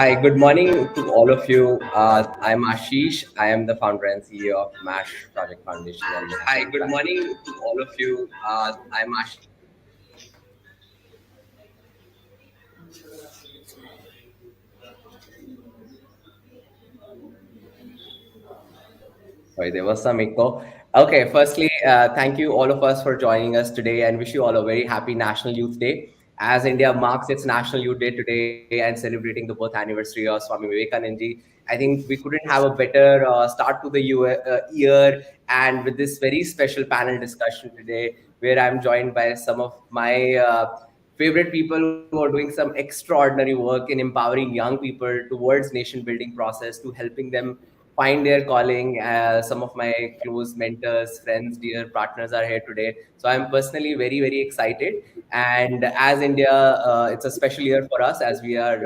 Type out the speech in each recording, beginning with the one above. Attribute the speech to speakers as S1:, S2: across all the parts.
S1: Hi, good morning to all of you. I'm Ashish. I am the founder and CEO of MASH Project Foundation and
S2: Hi,
S1: National
S2: good
S1: Plan.
S2: morning to all of you. I'm Ashish.
S1: Sorry, there was some echo. Okay, firstly, thank you all of us for joining us today and wish you all a very happy National Youth Day. As India marks its National Youth Day today and celebrating the birth anniversary of Swami Vivekanand ji, I think we couldn't have a better start to the year and with this very special panel discussion today, where I'm joined by some of my favorite people who are doing some extraordinary work in empowering young people towards nation building process to helping them find their calling. Some of my close mentors, friends, dear partners are here today. So I'm personally very, very excited. And as India, it's a special year for us as we are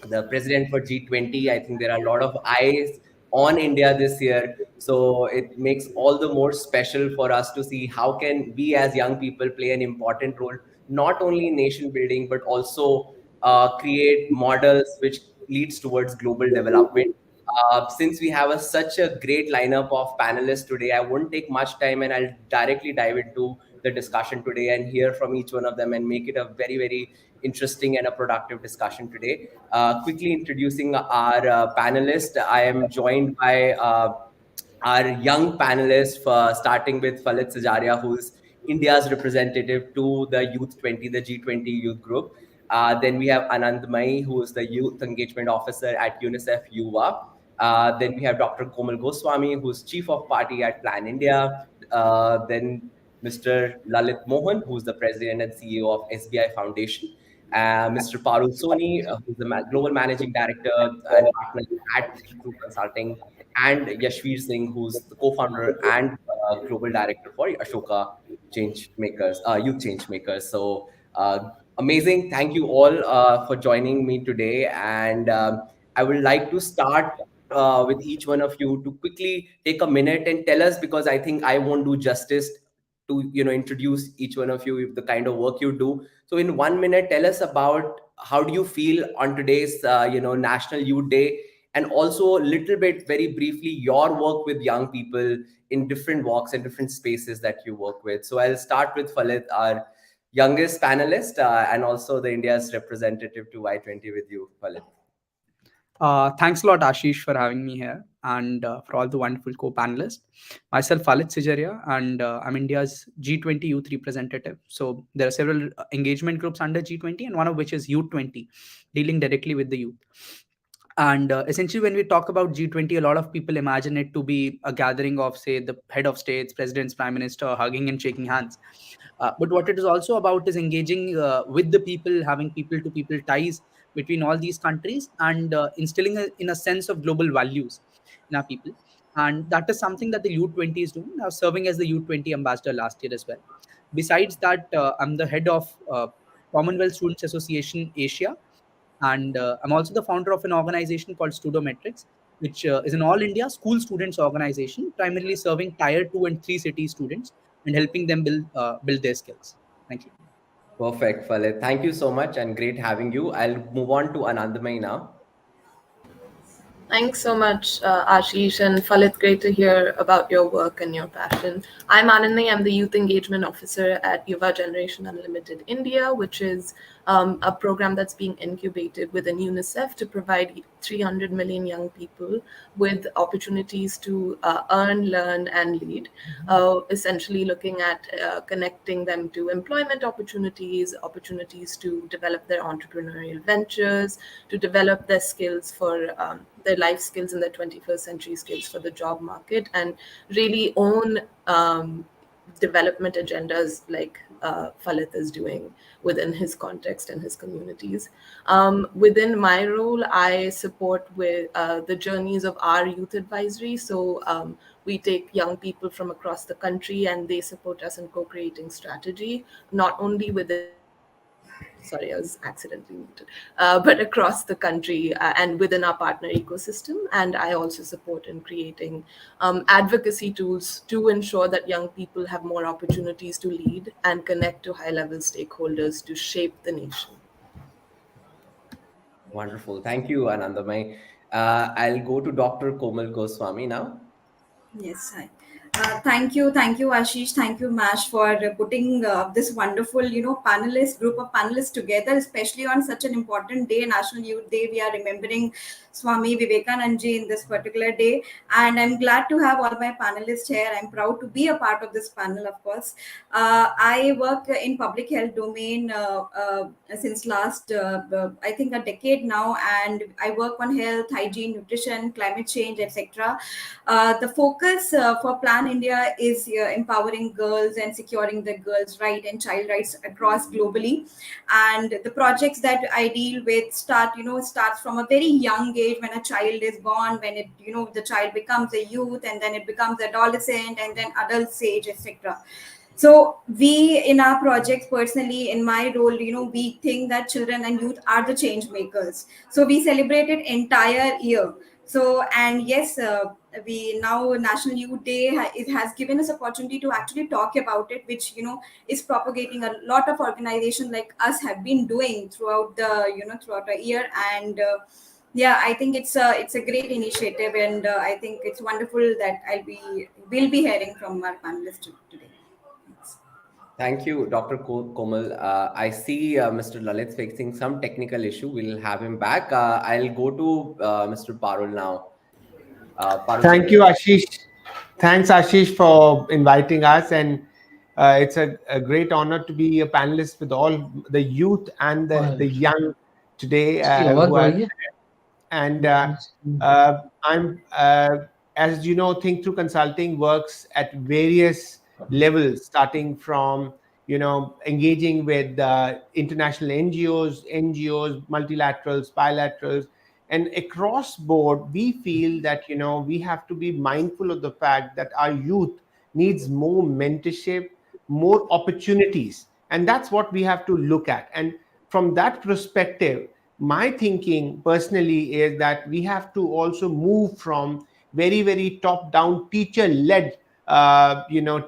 S1: the president for G20. I think there are a lot of eyes on India this year. So it makes all the more special for us to see how can we as young people play an important role, not only in nation building, but also create models which leads towards global development. Since we have such a great lineup of panelists today, I won't take much time and I'll directly dive into the discussion today and hear from each one of them and make it a very, very interesting and a productive discussion today. Quickly introducing our panelists, I am joined by our young panelists, starting with Falit Sajaria, who's India's representative to the Youth 20, the G20 Youth Group. Then we have Anand Mai, who is the Youth Engagement Officer at UNICEF Yuva. Then we have Dr. Komal Goswami, who's Chief of Party at Plan India. Then Mr. Lalit Mohan, who's the President and CEO of SBI Foundation. Mr. Parul Soni, who's the Global Managing Director and partner at Breakthrough Consulting, and Yashveer Singh, who's the co-founder and global director for Ashoka Change Makers, Youth Change Makers. So amazing! Thank you all for joining me today, and I would like to start with each one of you to quickly take a minute and tell us, because I think I won't do justice to introduce each one of you the kind of work you do. So in 1 minute, tell us about how do you feel on today's National Youth Day, and also a little bit very briefly your work with young people in different walks and different spaces that you work with. So I'll start with Falit, our youngest panelist, and also the India's representative to Y20 with you, Falit.
S2: Thanks a lot, Ashish, for having me here and for all the wonderful co-panelists. Myself, Falit Sijaria, and I'm India's G20 Youth Representative. So there are several engagement groups under G20, and one of which is Youth 20, dealing directly with the youth. And essentially, when we talk about G20, a lot of people imagine it to be a gathering of, say, the head of states, presidents, prime minister, hugging and shaking hands. But what it is also about is engaging with the people, having people-to-people ties between all these countries, and instilling in a sense of global values in our people. And that is something that the U20 is doing. I was serving as the U20 ambassador last year as well. Besides that, I'm the head of Commonwealth Students Association Asia, and I'm also the founder of an organization called Studometrics, which is an all India school students organization, primarily serving tier 2 and 3 city students and helping them build their skills. Thank you.
S1: Perfect, Falit. Thank you so much and great having you. I'll move on to Anandamai now.
S3: Thanks so much, Ashish and Falit. Great to hear about your work and your passion. I'm Anandai. I'm the Youth Engagement Officer at Yuva Generation Unlimited India, which is a program that's being incubated within UNICEF to provide 300 million young people with opportunities to earn, learn, and lead. Essentially, looking at connecting them to employment opportunities, opportunities to develop their entrepreneurial ventures, to develop their skills for their life skills and their 21st century skills for the job market, and really own development agendas like Falit is doing within his context and his communities. Within my role, I support with the journeys of our youth advisory. So we take young people from across the country and they support us in co-creating strategy, not only within sorry, I was accidentally muted, but across the country and within our partner ecosystem. And I also support in creating advocacy tools to ensure that young people have more opportunities to lead and connect to high-level stakeholders to shape the nation.
S1: Wonderful. Thank you, Anandamai. I'll go to Dr. Komal Goswami now.
S4: Yes, hi. Thank you, Ashish. Thank you, Mash, for putting this wonderful, group of panelists together, especially on such an important day, National Youth Day. We are remembering Swami Vivekanand ji in this particular day, and I'm glad to have all my panelists here. I'm proud to be a part of this panel, of course. I work in public health domain since last, I think, a decade now, and I work on health, hygiene, nutrition, climate change, etc. The focus for Plan India is empowering girls and securing the girls' right and child rights across globally. And the projects that I deal with starts from a very young age when a child is born, when the child becomes a youth, and then it becomes adolescent, and then adult age, etc. So we in our projects, personally in my role, we think that children and youth are the change makers. So we celebrate it entire year. So, and yes, we now National Youth Day it has given us opportunity to actually talk about it, which is propagating a lot of organizations like us have been doing throughout the year. And yeah, I think it's a great initiative, and I think it's wonderful that we'll be hearing from our panelists today. Thanks.
S1: Thank you, Dr. Komal. I see Mr. Lalit facing some technical issue. We'll have him back. I'll go to Mr. Parul now. Parul,
S5: Thank you, Ashish. Thanks, Ashish, for inviting us. And it's a great honor to be a panelist with all the youth and the young today who are. And I'm, as you know, Think Through Consulting works at various levels, starting from engaging with international NGOs, multilaterals, bilaterals, and across board. We feel that we have to be mindful of the fact that our youth needs more mentorship, more opportunities, and that's what we have to look at. And from that perspective, my thinking personally is that we have to also move from very, very top down teacher led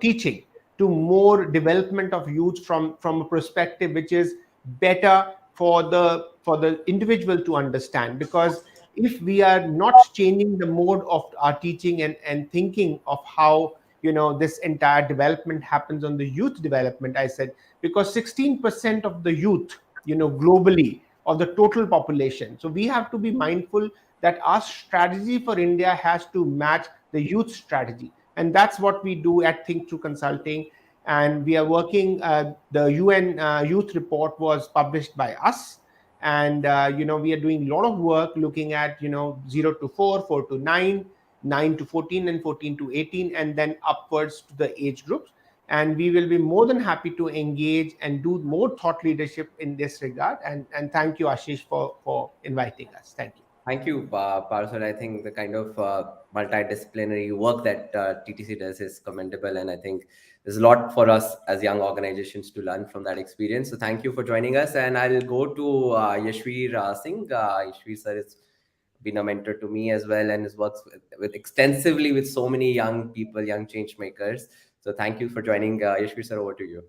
S5: teaching to more development of youth from a perspective which is better for the individual to understand. Because if we are not changing the mode of our teaching and thinking of how this entire development happens on the youth development, I said, because 16% of the youth globally of the total population. So we have to be mindful that our strategy for India has to match the youth strategy. And that's what we do at Think Through Consulting. And we are working, the UN Youth Report was published by us. And, we are doing a lot of work looking at, 0 to 4, 4 to 9, 9 to 14, and 14 to 18, and then upwards to the age groups. And we will be more than happy to engage and do more thought leadership in this regard. And thank you, Ashish, for inviting us. Thank you.
S1: Thank you, Parul. I think the kind of multidisciplinary work that TTC does is commendable. And I think there's a lot for us as young organizations to learn from that experience. So thank you for joining us. And I'll go to Yashveer Singh. Yashveer sir has been a mentor to me as well, and has worked with extensively with so many young people, young change makers. So thank you for joining. Yashveer sir, over to you.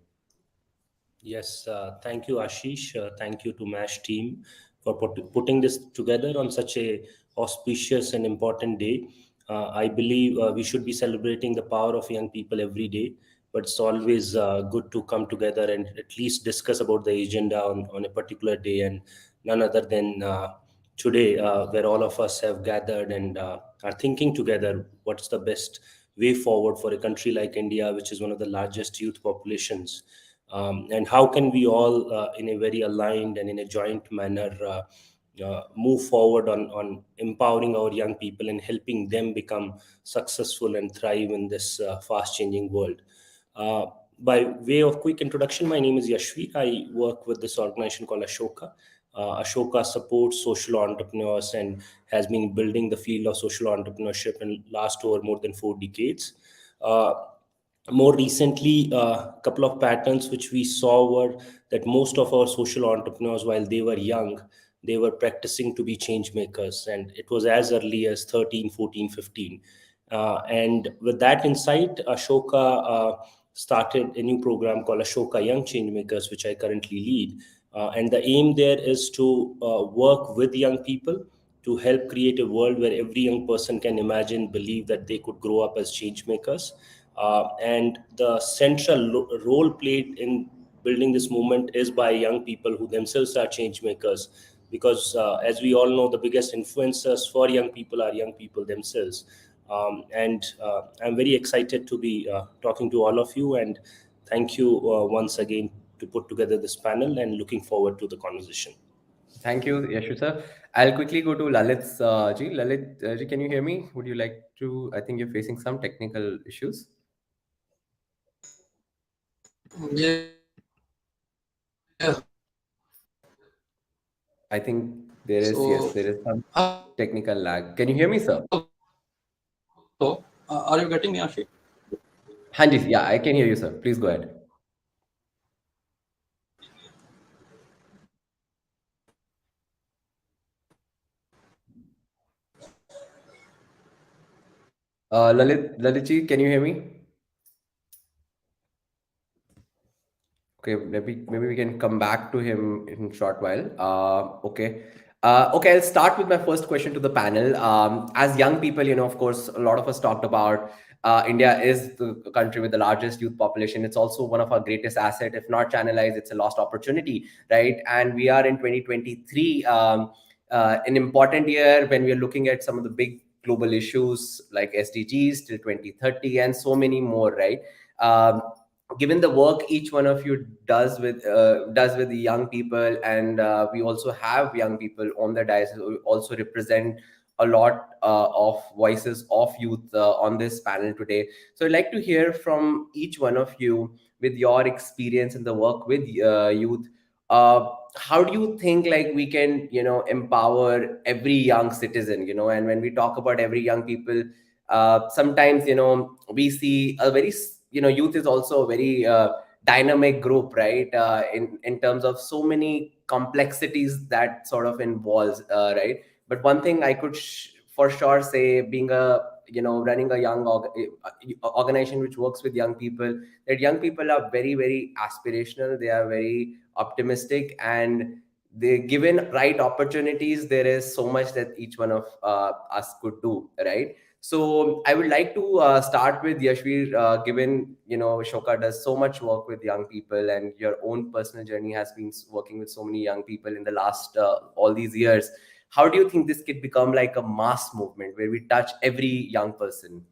S6: Yes, thank you, Ashish. Thank you to MASH team for putting this together on such a auspicious and important day. I believe we should be celebrating the power of young people every day, but it's always good to come together and at least discuss about the agenda on a particular day, and none other than today, where all of us have gathered and are thinking together what's the best way forward for a country like India, which is one of the largest youth populations. And how can we all, in a very aligned and in a joint manner, move forward on empowering our young people and helping them become successful and thrive in this fast-changing world. By way of quick introduction, my name is Yashveer. I work with this organization called Ashoka. Ashoka supports social entrepreneurs and has been building the field of social entrepreneurship in last over more than 4 decades. More recently, a couple of patterns which we saw were that most of our social entrepreneurs, while they were young, they were practicing to be change makers. And it was as early as 13, 14, 15. And with that insight, Ashoka started a new program called Ashoka Young Change Makers, which I currently lead. And the aim there is to work with young people to help create a world where every young person can imagine, believe that they could grow up as change makers. And the central role played in building this movement is by young people who themselves are change makers, because as we all know, the biggest influencers for young people are young people themselves. And I'm very excited to be talking to all of you, and thank you once again to put together this panel, and looking forward to the conversation.
S1: Thank you, Yashu sir. I'll quickly go to Lalit ji. Lalit ji, can you hear me? Would you like to? I think you're facing some technical issues.
S7: Yeah.
S1: I think there is,
S7: So,
S1: yes, there is some technical lag. Can you hear me, sir?
S7: so are you getting me, Ashish?
S1: Hanji, yeah, I can hear you, sir. Please go ahead. Lalit ji, can you hear me? Okay, maybe we can come back to him in a short while. Okay. Okay, I'll start with my first question to the panel. As young people, of course, a lot of us talked about India is the country with the largest youth population. It's also one of our greatest assets. If not channelized, it's a lost opportunity, right? And we are in 2023, an important year when we are looking at some of the big global issues like SDGs till 2030 and so many more, right? Given the work each one of you does with the young people, and we also have young people on the dais who also represent a lot of voices of youth on this panel today. So I'd like to hear from each one of you with your experience in the work with youth. How do you think like we can empower every young citizen, and when we talk about every young people, sometimes we see a very youth is also a very dynamic group, right? In terms of so many complexities that sort of involves, right? But one thing I could for sure say, being a running a young organization which works with young people, that young people are very, very aspirational. They are very optimistic, and they given right opportunities, there is so much that each one of us could do, right? So I would like to start with Yashveer, given Shoka does so much work with young people, and your own personal journey has been working with so many young people in the last all these years. How do you think this could become like a mass movement where we touch every young person?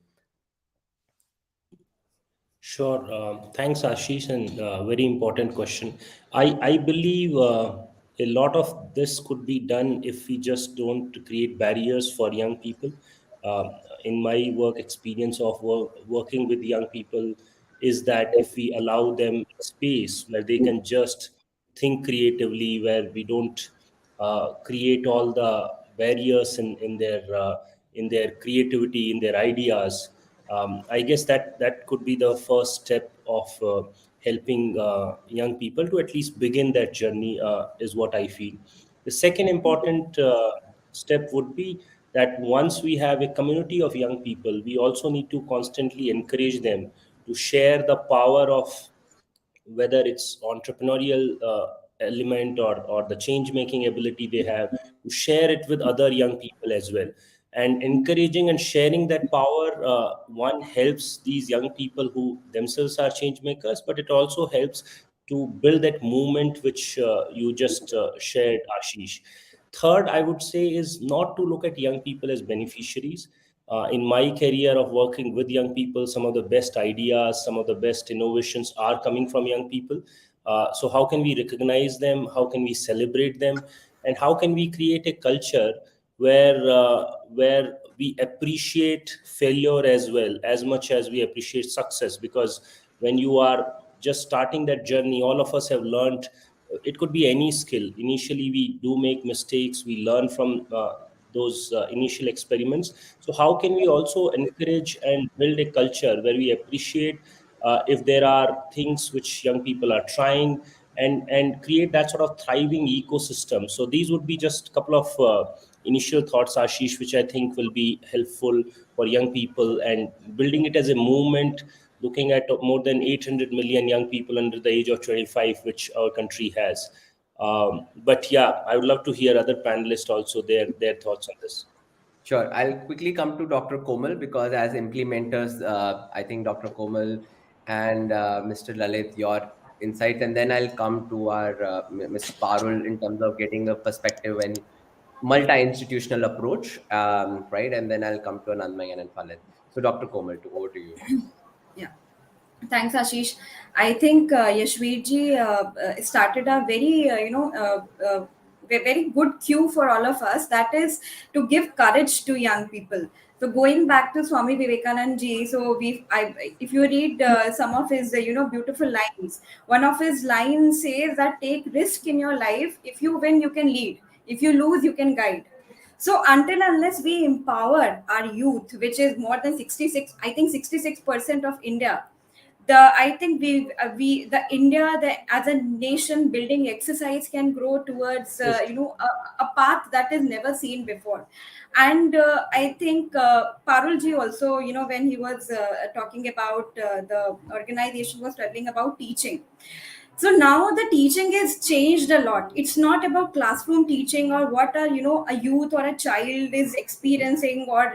S6: Sure. Thanks, Ashish, and very important question. I believe a lot of this could be done if we just don't create barriers for young people. Uh, in my work experience of working with young people, is that if we allow them space where they can just think creatively, where we don't create all the barriers in their creativity, in their ideas. I guess that could be the first step of helping young people to at least begin that journey, is what I feel. The second important step would be that once we have a community of young people, we also need to constantly encourage them to share the power of, whether it's entrepreneurial element or the change making ability they have, to share it with other young people as well. And encouraging and sharing that power, one, helps these young people who themselves are change makers, but it also helps to build that movement which you just shared, Ashish. Third, I would say, is not to look at young people as beneficiaries. In my career of working with young people, some of the best ideas, some of the best innovations are coming from young people. So how can we recognize them? How can we celebrate them? And how can we create a culture where we appreciate failure as well as much as we appreciate success? Because when you are just starting that journey, all of us have learned. It could be any skill. Initially, we do make mistakes. We learn from those initial experiments. So how can we also encourage and build a culture where we appreciate if there are things which young people are trying, and create that sort of thriving ecosystem? So these would be just a couple of initial thoughts, Ashish, which I think will be helpful for young people, and building it as a movement, looking at more than 800 million young people under the age of 25, which our country has. But yeah, I would love to hear other panelists also their thoughts on this.
S1: Sure. I'll quickly come to Dr. Komal because as implementers, I think Dr. Komal and Mr. Lalit, your insights, and then I'll come to our Ms. Parul in terms of getting a perspective and multi-institutional approach, right? And then I'll come to Anandmayan and Falit. So Dr. Komal, over to you.
S4: Yeah. Thanks, Ashish. I think Yashveerji started a very, very good cue for all of us. That is to give courage to young people. So going back to Swami Vivekanand ji, so if you read some of his, beautiful lines, one of his lines says that take risk in your life. If you win, you can lead. If you lose, you can guide. So until unless we empower our youth, which is more than 66, I think 66% of India, I think the India, as a nation building exercise can grow towards a path that is never seen before. And I think Parul ji also, when he was talking about the organization was telling about teaching. So now the teaching is changed a lot. It's not about classroom teaching or what a youth or a child is experiencing or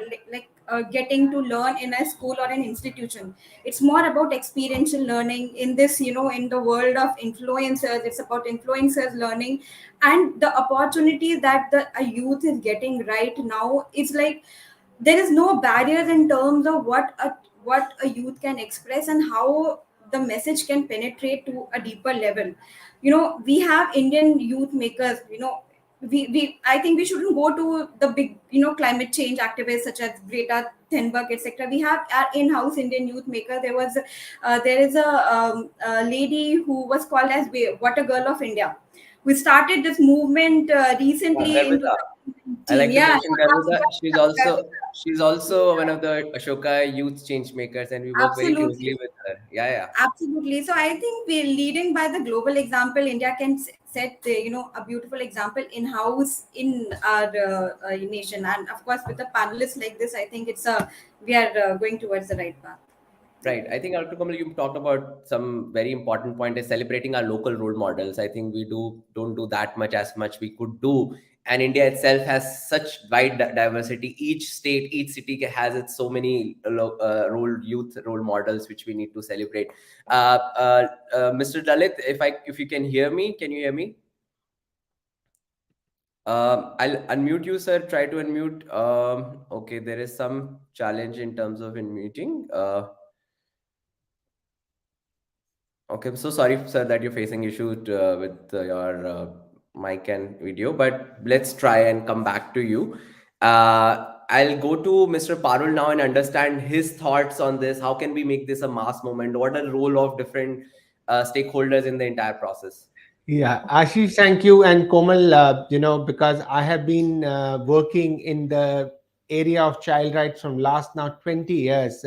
S4: getting to learn in a school or an institution. It's more about experiential learning in this, in the world of influencers. It's about influencers learning, and the opportunity that a youth is getting right now. It's like there is no barriers in terms of what a youth can express and how the message can penetrate to a deeper level. We have Indian youth makers. We I think we shouldn't go to the big climate change activists such as Greta Thunberg, etc. We have our in-house Indian youth maker. There is a lady who was called as Water Girl of India. We started this movement recently in
S1: Garvita. I
S4: 2019.
S1: like to
S4: Yeah,
S1: mention Garvita. She's also one of the Ashoka youth change makers, and we work very closely
S4: absolutely.
S1: with her. Yeah.
S4: Absolutely. So I think we're leading by the global example. India can set, a beautiful example in house in our nation, and of course, with the panelists like this, I think we are going towards the right path.
S1: Right. I think, Dr. Kamal, you talked about some very important point is celebrating our local role models. I think we don't do that much as much we could do. And India itself has such wide diversity. Each state, each city has its so many youth role models which we need to celebrate. Mr. Dalit, if you can hear me, can you hear me? I'll unmute you, sir. Try to unmute. Okay, there is some challenge in terms of unmuting. Okay, I'm so sorry, sir, that you're facing issues with your mic and video, but let's try and come back to you. I'll go to Mr. Parul now and understand his thoughts on this. How can we make this a mass movement? What are the role of different stakeholders in the entire process?
S5: Yeah, Ashish, thank you. And Komal, because I have been working in the area of child rights from last now 20 years,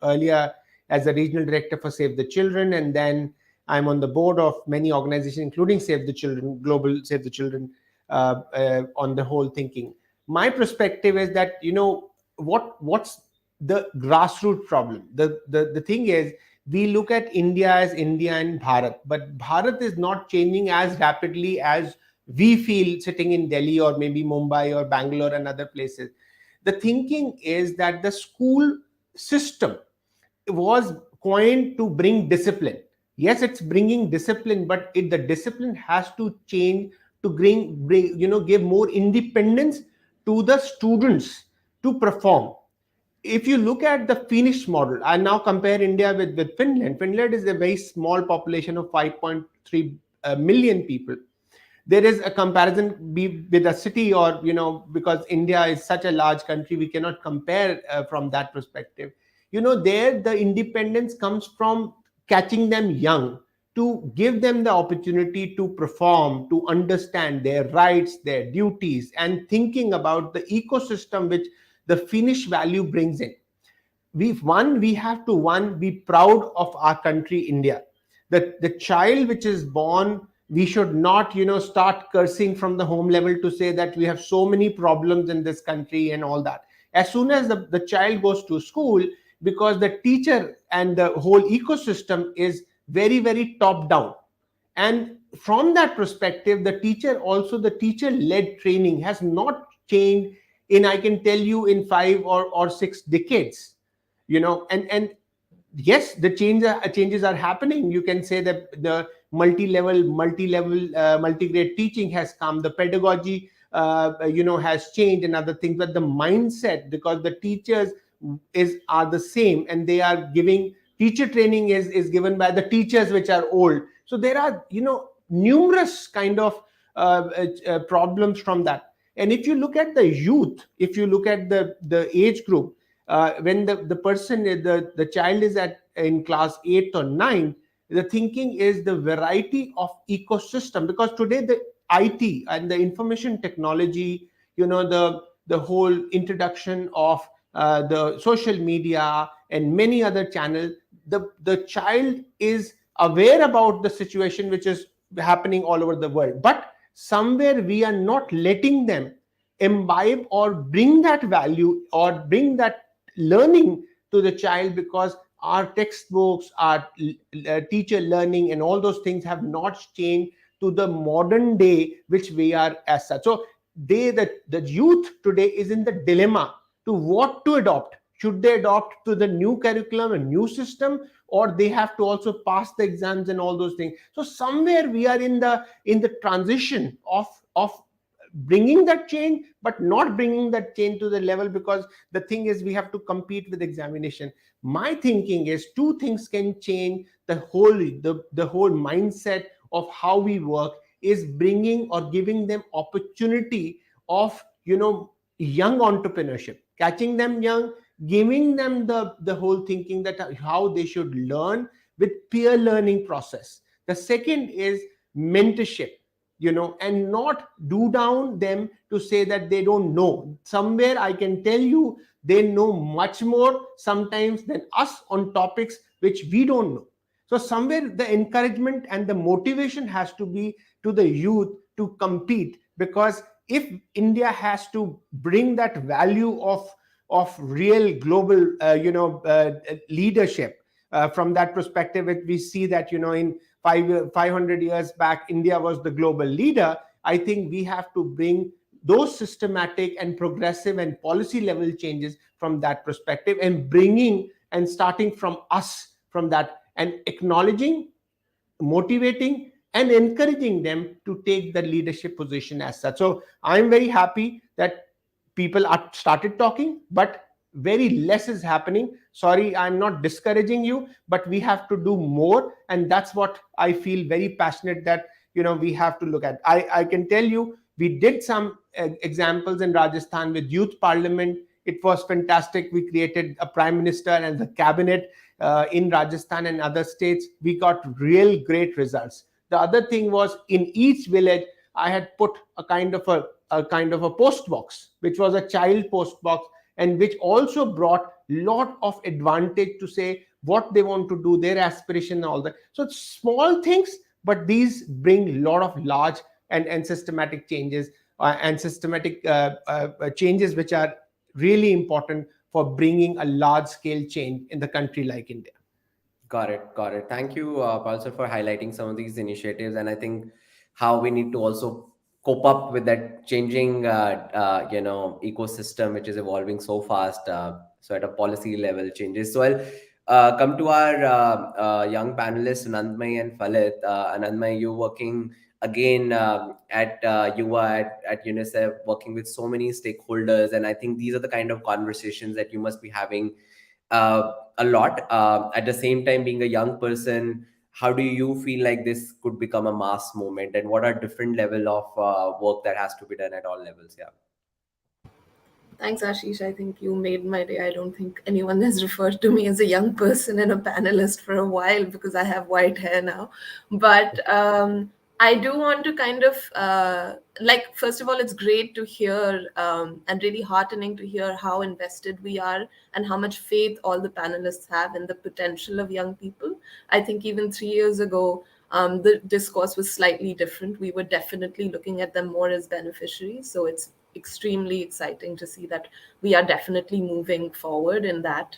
S5: earlier as a regional director for Save the Children, and then I'm on the board of many organizations, including Save the Children, Global Save the Children, on the whole thinking. My perspective is that, what's the grassroots problem? The thing is, we look at India as India and Bharat, but Bharat is not changing as rapidly as we feel sitting in Delhi or maybe Mumbai or Bangalore and other places. The thinking is that the school system was coined to bring discipline. Yes, it's bringing discipline, but the discipline has to change to give more independence to the students to perform. If you look at the Finnish model, I now compare India with Finland. Finland is a very small population of 5.3 million people. There is a comparison with a city, or because India is such a large country, we cannot compare from that perspective. There the independence comes from catching them young, to give them the opportunity to perform, to understand their rights, their duties, and thinking about the ecosystem which the Finnish value brings in. We have to be proud of our country, India. The child which is born, we should not start cursing from the home level to say that we have so many problems in this country and all that. As soon as the child goes to school, because the teacher and the whole ecosystem is very, very top down, And from that perspective, the teacher-led training has not changed in, I can tell you, in 5 or 6 decades. And yes, the changes are happening. You can say that the multi-level, multi-grade teaching has come. The pedagogy, has changed and other things. But the mindset, because the teachers are the same, and they are giving teacher training is given by the teachers which are old. So there are numerous kind of problems from that. And if you look at the youth, if you look at the age group, when the child is in class 8 or 9, the thinking is the variety of ecosystem, because today the IT and the information technology, the whole introduction of the social media and many other channels, the child is aware about the situation which is happening all over the world, but somewhere we are not letting them imbibe or bring that value or bring that learning to the child, because our textbooks, our teacher learning and all those things have not changed to the modern day which we are as such. So the youth today is in the dilemma to what to adopt. Should they adopt to the new curriculum, a new system, or they have to also pass the exams and all those things? So somewhere we are in the transition of bringing that change, but not bringing that change to the level, because the thing is we have to compete with examination. My thinking is two things can change the whole mindset of how we work, is bringing or giving them opportunity of young entrepreneurship, catching them young, giving them the whole thinking that how they should learn with peer learning process. The second is mentorship, and not do down them to say that they don't know. Somewhere I can tell you they know much more sometimes than us on topics which we don't know. So somewhere the encouragement and the motivation has to be to the youth to compete, because if India has to bring that value of real global leadership, from that perspective, we see that in 500 years back, India was the global leader. I think we have to bring those systematic and progressive and policy level changes from that perspective, and bringing and starting from us from that, and acknowledging, motivating, and encouraging them to take the leadership position as such. So I'm very happy that people are started talking, but very less is happening. Sorry, I'm not discouraging you, but we have to do more, and that's what I feel very passionate that we have to look at. I can tell you, we did some examples in Rajasthan with youth parliament. It was fantastic. We created a prime minister and the cabinet in Rajasthan and other states. We got real great results. The other thing was, in each village I had put a kind of a post box, which was a child post box, and which also brought lot of advantage to say what they want to do, their aspiration and all that. So it's small things, but these bring a lot of large and systematic changes, and systematic changes which are really important for bringing a large scale change in the country like India.
S1: Got it. Thank you, Paul, for highlighting some of these initiatives, and I think how we need to also cope up with that changing, ecosystem which is evolving so fast. So at a policy level changes. So I'll come to our young panelists, Anandmay and Falit. Anandmay, you're working again at UVA, at UNICEF, working with so many stakeholders, and I think these are the kind of conversations that you must be having a lot. At the same time, being a young person, how do you feel like this could become a mass movement, and what are different level of work that has to be done at all levels? Yeah.
S3: Thanks, Ashish. I think you made my day. I don't think anyone has referred to me as a young person and a panelist for a while, because I have white hair now. But I do want to kind of, first of all, it's great to hear and really heartening to hear how invested we are and how much faith all the panelists have in the potential of young people. I think even 3 years ago, the discourse was slightly different. We were definitely looking at them more as beneficiaries. So it's extremely exciting to see that we are definitely moving forward in that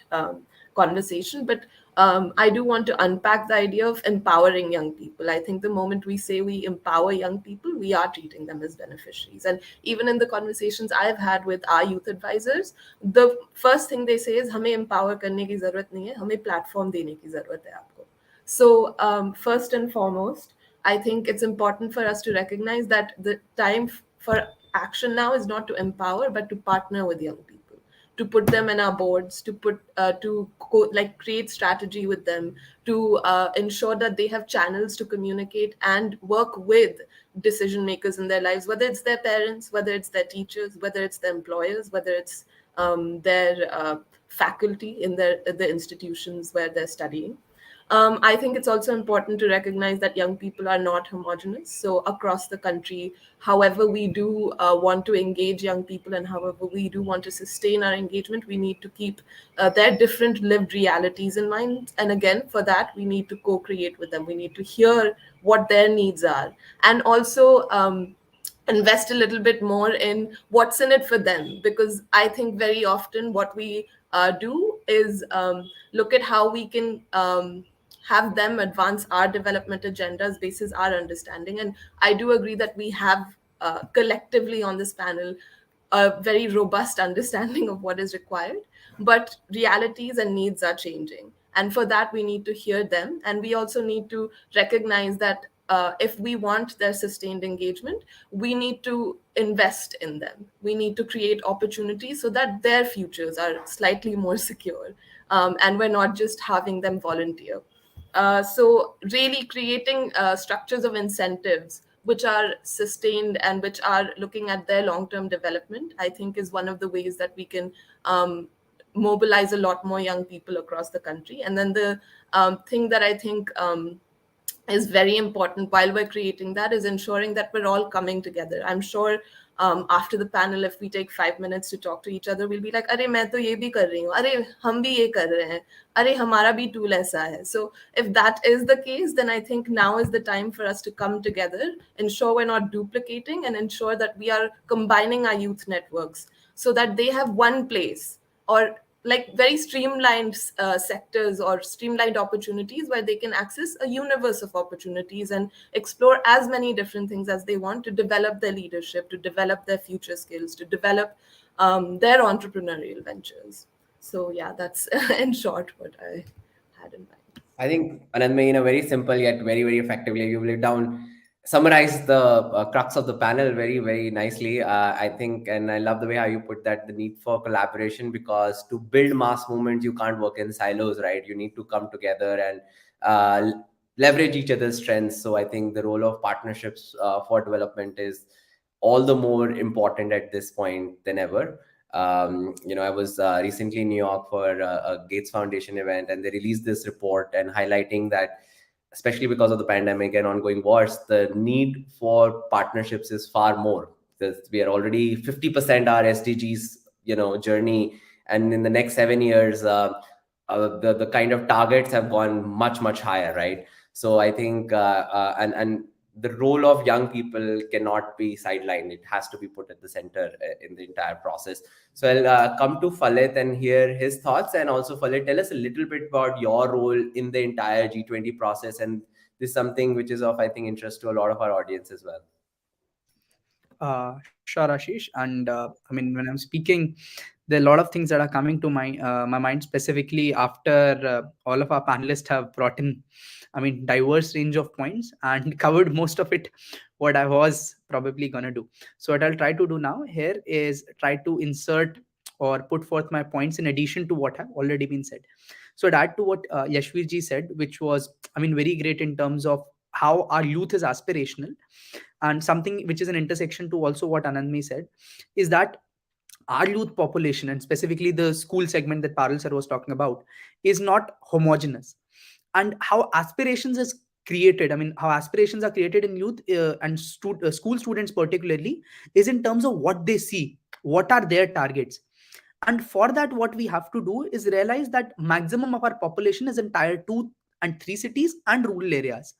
S3: conversation, but I do want to unpack the idea of empowering young people. I think the moment we say we empower young people, we are treating them as beneficiaries. And even in the conversations I've had with our youth advisors, the first thing they say is, हमें empower करने की ज़रूरत नहीं है, हमें platform देने की ज़रूरत है आपको. So first and foremost, I think it's important for us to recognize that the time for action now is not to empower, but to partner with young people, to put them in our boards, to create strategy with them, to ensure that they have channels to communicate and work with decision makers in their lives, whether it's their parents, whether it's their teachers, whether it's their employers, whether it's their faculty in the institutions where they're studying. I think it's also important to recognize that young people are not homogenous. So across the country, however we do want to engage young people and however we do want to sustain our engagement, we need to keep their different lived realities in mind. And again, for that, we need to co-create with them. We need to hear what their needs are. And also invest a little bit more in what's in it for them. Because I think very often what we do is look at how we can have them advance our development agendas basis our understanding. And I do agree that we have collectively on this panel a very robust understanding of what is required, but realities and needs are changing. And for that, we need to hear them. And we also need to recognize that if we want their sustained engagement, we need to invest in them. We need to create opportunities so that their futures are slightly more secure. And we're not just having them volunteer. So really creating structures of incentives which are sustained and which are looking at their long-term development, I think is one of the ways that we can mobilize a lot more young people across the country. And then the thing that I think is very important while we're creating that is ensuring that we're all coming together. I'm sure after the panel, if we take 5 minutes to talk to each other, we'll be like, "Arey, मैं तो ये भी कर रही हूँ. अरे, हम भी ये कर रहे हैं. अरे, हमारा भी tool ऐसा है." So if that is the case, then I think now is the time for us to come together, ensure we're not duplicating, and ensure that we are combining our youth networks so that they have one place, or like very streamlined sectors or streamlined opportunities where they can access a universe of opportunities and explore as many different things as they want to develop their leadership, to develop their future skills, to develop their entrepreneurial ventures. So yeah, that's in short what I had in mind.
S1: I think, Anandmay, in a very simple yet very, very effectively, you've laid down, summarized the crux of the panel very, very nicely. I think, and I love the way how you put that, the need for collaboration, because to build mass movements, you can't work in silos, right? You need to come together and leverage each other's strengths. So I think the role of partnerships for development is all the more important at this point than ever. I was recently in New York for a Gates Foundation event, and they released this report and highlighting that, especially because of the pandemic and ongoing wars, the need for partnerships is far more. We are already 50% our SDGs, journey, and in the next 7 years, the kind of targets have gone much, much higher, right? So I think, and the role of young people cannot be sidelined. It has to be put at the center in the entire process. So I'll come to Falit and hear his thoughts. And also, Falit, tell us a little bit about your role in the entire G20 process. And this is something which is of, I think, interest to a lot of our audience as well.
S2: Sure, Ashish. And when I'm speaking, there are a lot of things that are coming to my mind, specifically after all of our panelists have brought in, diverse range of points and covered most of it, what I was probably going to do. So what I'll try to do now here is try to insert or put forth my points in addition to what have already been said. So I'd add to what Yashvir ji said, which was, very great in terms of how our youth is aspirational. And something which is an intersection to also what Anandmay said is that our youth population, and specifically the school segment that Parul sir was talking about, is not homogeneous. And how aspirations is created, how aspirations are created in youth and school students particularly, is in terms of what they see, what are their targets. And for that, what we have to do is realize that maximum of our population is in tier 2 and 3 cities and rural areas,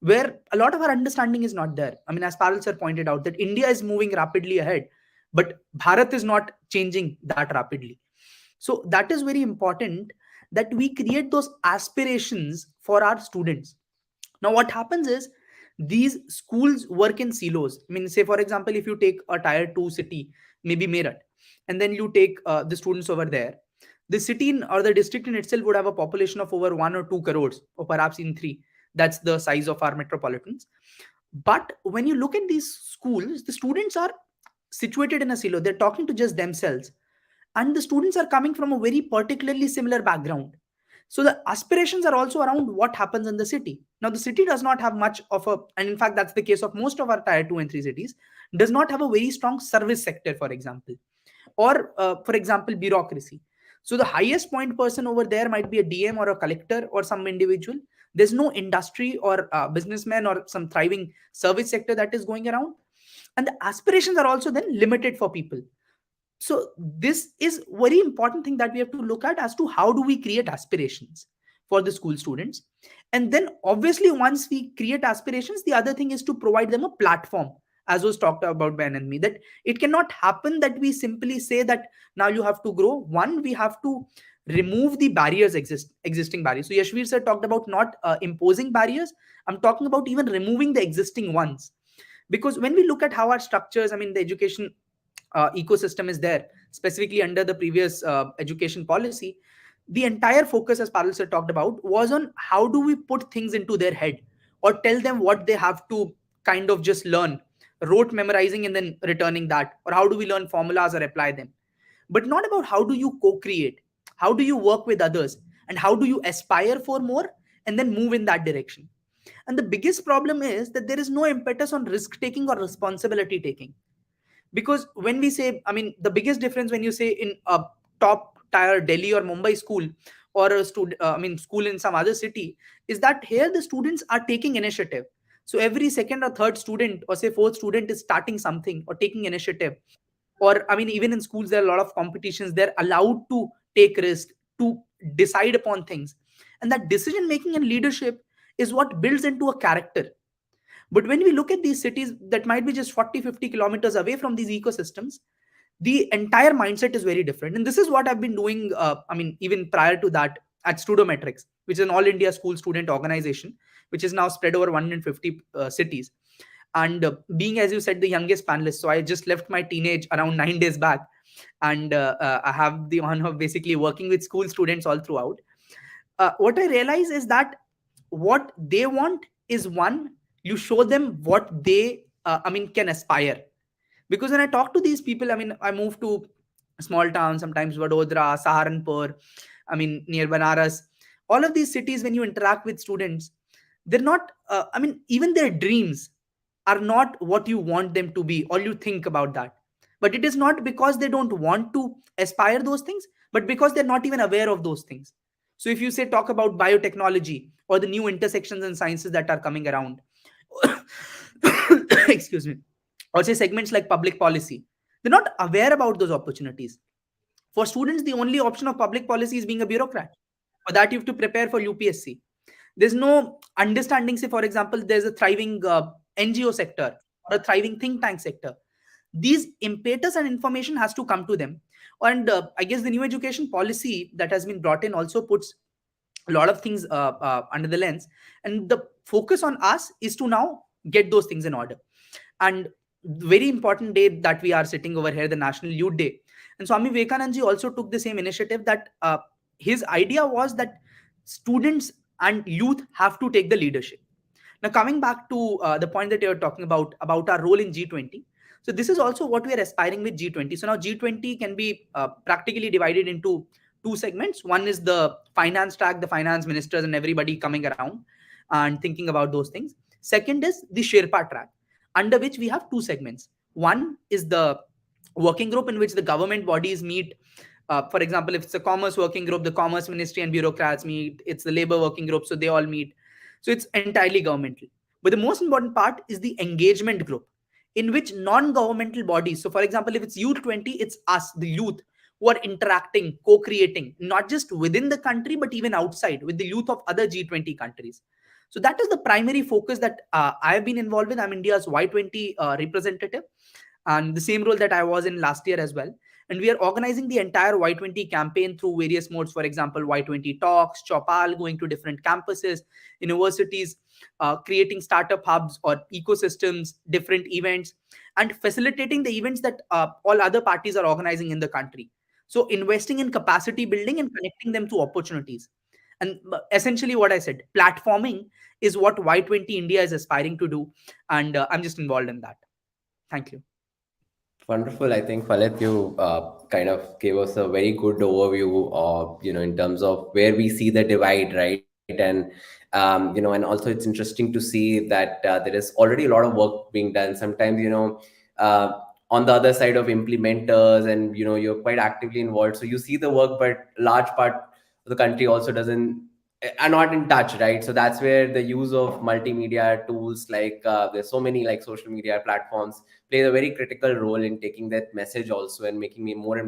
S2: where a lot of our understanding is not there. As Parul sir pointed out, that India is moving rapidly ahead, but Bharat is not changing that rapidly. So that is very important, that we create those aspirations for our students. Now, what happens is these schools work in silos. I mean, say, for example, if you take a tier 2 city, maybe Meerut, and then you take the students over there, the city or the district in itself would have a population of over 1 or 2 crores, or perhaps in 3. That's the size of our metropolitans. But when you look at these schools, the students are situated in a silo. They're talking to just themselves. And the students are coming from a very particularly similar background. So the aspirations are also around what happens in the city. Now, the city does not have much of a, and in fact, that's the case of most of our tier 2 and 3 cities, does not have a very strong service sector, for example, or for example, bureaucracy. So the highest point person over there might be a DM or a collector or some individual. There's no industry or businessman or some thriving service sector that is going around. And the aspirations are also then limited for people. So this is very important thing that we have to look at as to how do we create aspirations for the school students. And then obviously once we create aspirations, the other thing is to provide them a platform, as was talked about by and me, that it cannot happen that we simply say that now you have to grow. One, we have to remove the barriers, existing barriers. So Yashvir sir talked about not imposing barriers. I'm talking about even removing the existing ones. Because when we look at how our structures, I mean, the education ecosystem is there, specifically under the previous education policy, the entire focus, as Parul sir talked about, was on how do we put things into their head or tell them what they have to kind of just learn, rote memorizing and then returning that, or how do we learn formulas or apply them, but not about how do you co-create, how do you work with others, and how do you aspire for more and then move in that direction. And the biggest problem is that there is no impetus on risk taking or responsibility taking. Because when we say, I mean, the biggest difference when you say in a top tier Delhi or Mumbai school, or a school in some other city, is that here the students are taking initiative. So every second or third student, or say fourth student, is starting something or taking initiative. Or I mean, even in schools there are a lot of competitions. They're allowed to take risk, to decide upon things, and that decision making and leadership is what builds into a character. But when we look at these cities that might be just 40-50 kilometers away from these ecosystems, the entire mindset is very different. And this is what I've been doing, I mean, even prior to that, at Studometrics, which is an all India school student organization, which is now spread over 150 cities. And being, as you said, the youngest panelist, so I just left my teenage around 9 days back. And I have the honor of basically working with school students all throughout. What I realize is that what they want is, one, you show them what they can aspire. Because when I talk to these people, I mean, I move to small towns, sometimes Vadodara, Saharanpur, I mean, near Banaras, all of these cities, when you interact with students, they're not, even their dreams are not what you want them to be, or you think about that. But it is not because they don't want to aspire those things, but because they're not even aware of those things. So if you say, talk about biotechnology or the new intersections and sciences that are coming around, excuse me, or say segments like public policy, they're not aware about those opportunities. For students, the only option of public policy is being a bureaucrat. For that, you have to prepare for UPSC. There's no understanding, say, for example, there's a thriving NGO sector or a thriving think tank sector. These impetus and information has to come to them. And I guess the new education policy that has been brought in also puts a lot of things under the lens. And the focus on us is to now get those things in order. And very important day that we are sitting over here, the National Youth Day. And Swami Vivekananda ji also took the same initiative, that his idea was that students and youth have to take the leadership. Now, coming back to the point that you were talking about our role in G20. So this is also what we are aspiring with G20. So now G20 can be practically divided into two segments. One is the finance track, the finance ministers and everybody coming around and thinking about those things. Second is the Sherpa track, under which we have two segments. One is the working group in which the government bodies meet. For example, if it's a commerce working group, the commerce ministry and bureaucrats meet. It's the labor working group, so they all meet. So it's entirely governmental. But the most important part is the engagement group, in which non-governmental bodies, so for example, if it's Youth 20, it's us, the youth, who are interacting, co-creating, not just within the country, but even outside with the youth of other G20 countries. So that is the primary focus that I have been involved with. I'm India's Y20 representative, and the same role that I was in last year as well. And we are organizing the entire Y20 campaign through various modes. For example, Y20 Talks, Chopal, going to different campuses, universities, creating startup hubs or ecosystems, different events, and facilitating the events that all other parties are organizing in the country. So investing in capacity building and connecting them to opportunities. And essentially what I said, platforming is what Y20 India is aspiring to do. And I'm just involved in that. Thank you.
S1: Wonderful. I think Falit, you kind of gave us a very good overview of, in terms of where we see the divide, right? And, and also it's interesting to see that there is already a lot of work being done. Sometimes, on the other side of implementers and, you're quite actively involved. So you see the work, but large part of the country also are not in touch, right? So that's where the use of multimedia tools, like there's so many like social media platforms, plays a very critical role in taking that message also and making more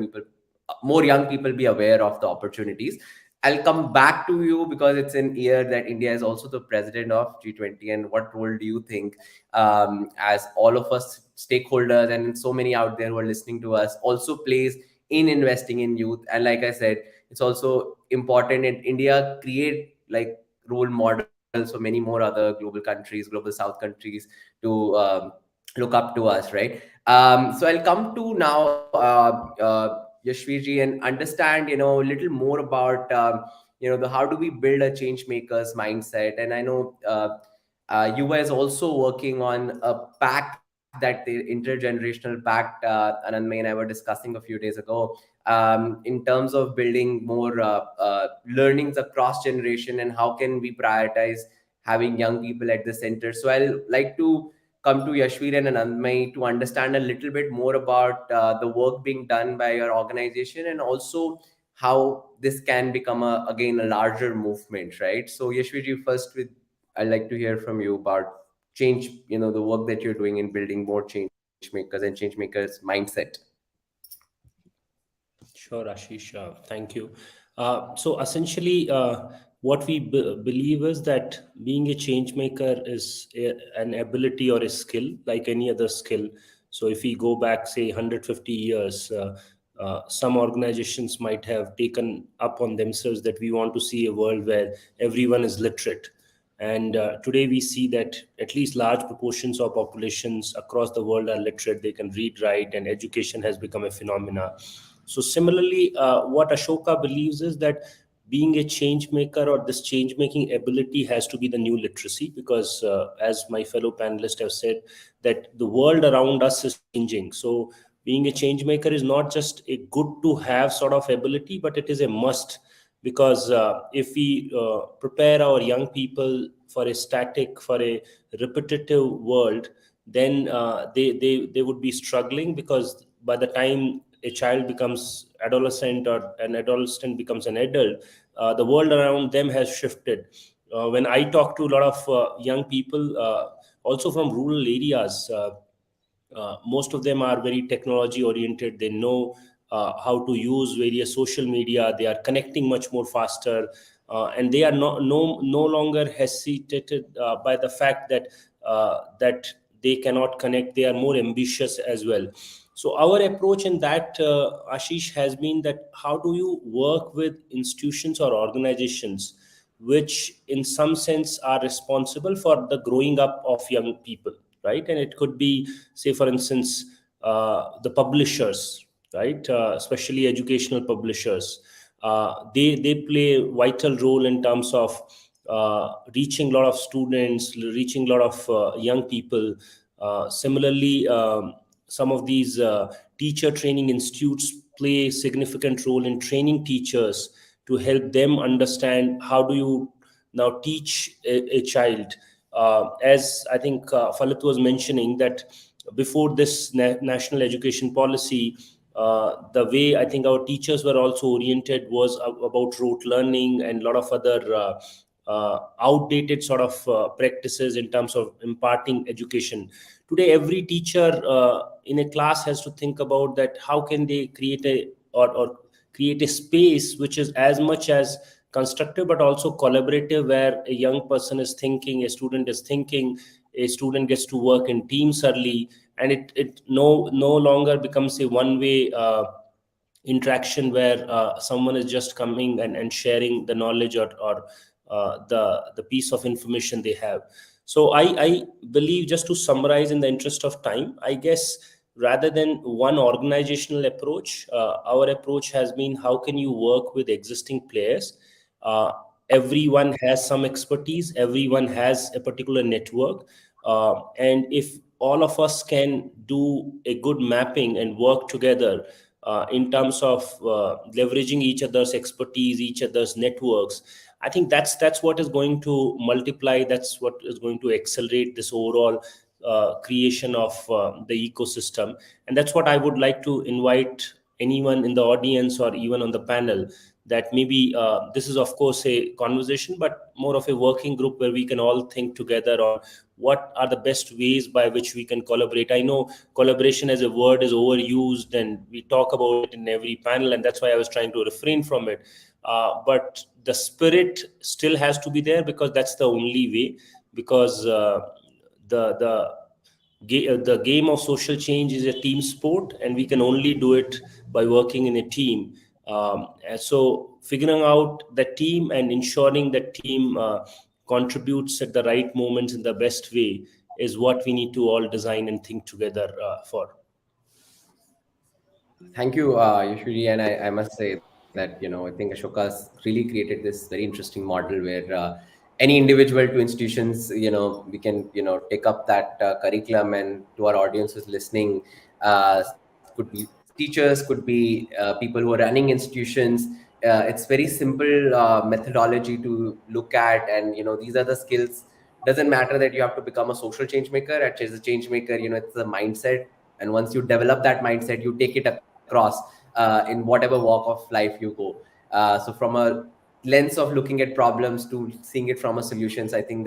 S1: young people be aware of the opportunities. I'll come back to you because it's an year that India is also the president of G20. And what role do you think, as all of us stakeholders and so many out there who are listening to us, also plays in investing in youth? And like I said, it's also important in India create like role models for many more other global countries, global South countries to look up to us, right? So I'll come to now Yashvirji and understand, a little more about, the how do we build a change maker's mindset. And I know Yuva is also working on a pact, that the intergenerational pact Anandmay and I were discussing a few days ago, in terms of building more learnings across generation, and how can we prioritize having young people at the center. So I'll like to come to Yashvir and Anandmay to understand a little bit more about the work being done by your organization, and also how this can become again a larger movement, right? So Yashvirji, first, I'd like to hear from you about change, the work that you're doing in building more change makers and change makers mindset.
S6: Sure, Ashish. Thank you. So essentially, what we believe is that being a change maker is an ability or a skill like any other skill. So if we go back, say, 150 years, some organizations might have taken upon themselves that we want to see a world where everyone is literate. And today we see that at least large proportions of populations across the world are literate. They can read, write, and education has become a phenomena. So similarly, what Ashoka believes is that being a change maker, or this change making ability, has to be the new literacy, because as my fellow panelists have said, that the world around us is changing. So being a change maker is not just a good to have sort of ability, but it is a must. Because if we prepare our young people for a static, for a repetitive world, then they would be struggling, because by the time a child becomes adolescent or an adolescent becomes an adult, the world around them has shifted. When I talk to a lot of young people, also from rural areas, most of them are very technology oriented. They know how to use various social media. They are connecting much more faster, and they are no longer hesitated by the fact that that they cannot connect. They are more ambitious as well. So our approach in that, Ashish, has been that how do you work with institutions or organizations which in some sense are responsible for the growing up of young people, right? And it could be, say, for instance, the publishers, right? Especially educational publishers. They play a vital role in terms of reaching a lot of students, reaching a lot of young people. Similarly, some of these teacher training institutes play a significant role in training teachers to help them understand how do you now teach a child. As I think Falit was mentioning, that before this national education policy, the way I think our teachers were also oriented was about rote learning and a lot of other outdated sort of practices in terms of imparting education. Today, every teacher in a class has to think about that how can they create or create a space which is as much as constructive but also collaborative, where a young person is thinking, a student is thinking, a student gets to work in teams early, and it no longer becomes a one-way interaction where someone is just coming and sharing the knowledge or the piece of information they have. So I believe, just to summarize in the interest of time, I guess rather than one organizational approach, our approach has been, how can you work with existing players? Everyone has some expertise, everyone has a particular network, and if all of us can do a good mapping and work together in terms of leveraging each other's expertise, each other's networks, I think that's what is going to multiply. That's what is going to accelerate this overall creation of the ecosystem. And that's what I would like to invite anyone in the audience or even on the panel, that maybe this is of course a conversation, but more of a working group where we can all think together on what are the best ways by which we can collaborate. I know collaboration as a word is overused and we talk about it in every panel, and that's why I was trying to refrain from it. But the spirit still has to be there, because that's the only way. Because the game of social change is a team sport, and we can only do it by working in a team. And so figuring out the team and ensuring that team contributes at the right moments in the best way is what we need to all design and think together for.
S1: Thank you, Yashuri. And I must say that, I think Ashoka's really created this very interesting model where any individual to institutions, we can, take up that curriculum, and to our audience who's listening, could be teachers, could be people who are running institutions. It's very simple methodology to look at, and these are the skills. Doesn't matter that you have to become a social change maker. As a change maker, it's a mindset, and once you develop that mindset, you take it across in whatever walk of life you go. So from a lens of looking at problems to seeing it from a solutions, I think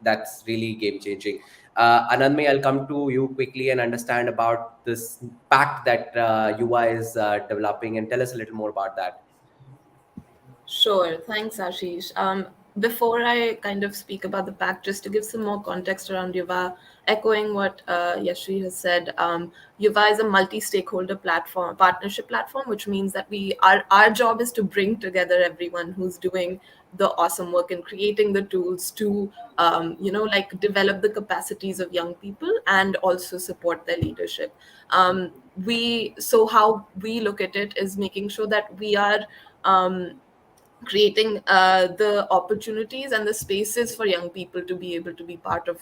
S1: that's really game changing. Anandmay, I'll come to you quickly and understand about this pact that Yuva is developing, and tell us a little more about that.
S3: Sure. Thanks, Ashish. Before I kind of speak about the pact, just to give some more context around Yuva, echoing what Yashri has said, Yuva is a multi-stakeholder partnership platform, which means that our job is to bring together everyone who's doing the awesome work and creating the tools to, develop the capacities of young people and also support their leadership. So how we look at it is making sure that we are creating the opportunities and the spaces for young people to be able to be part of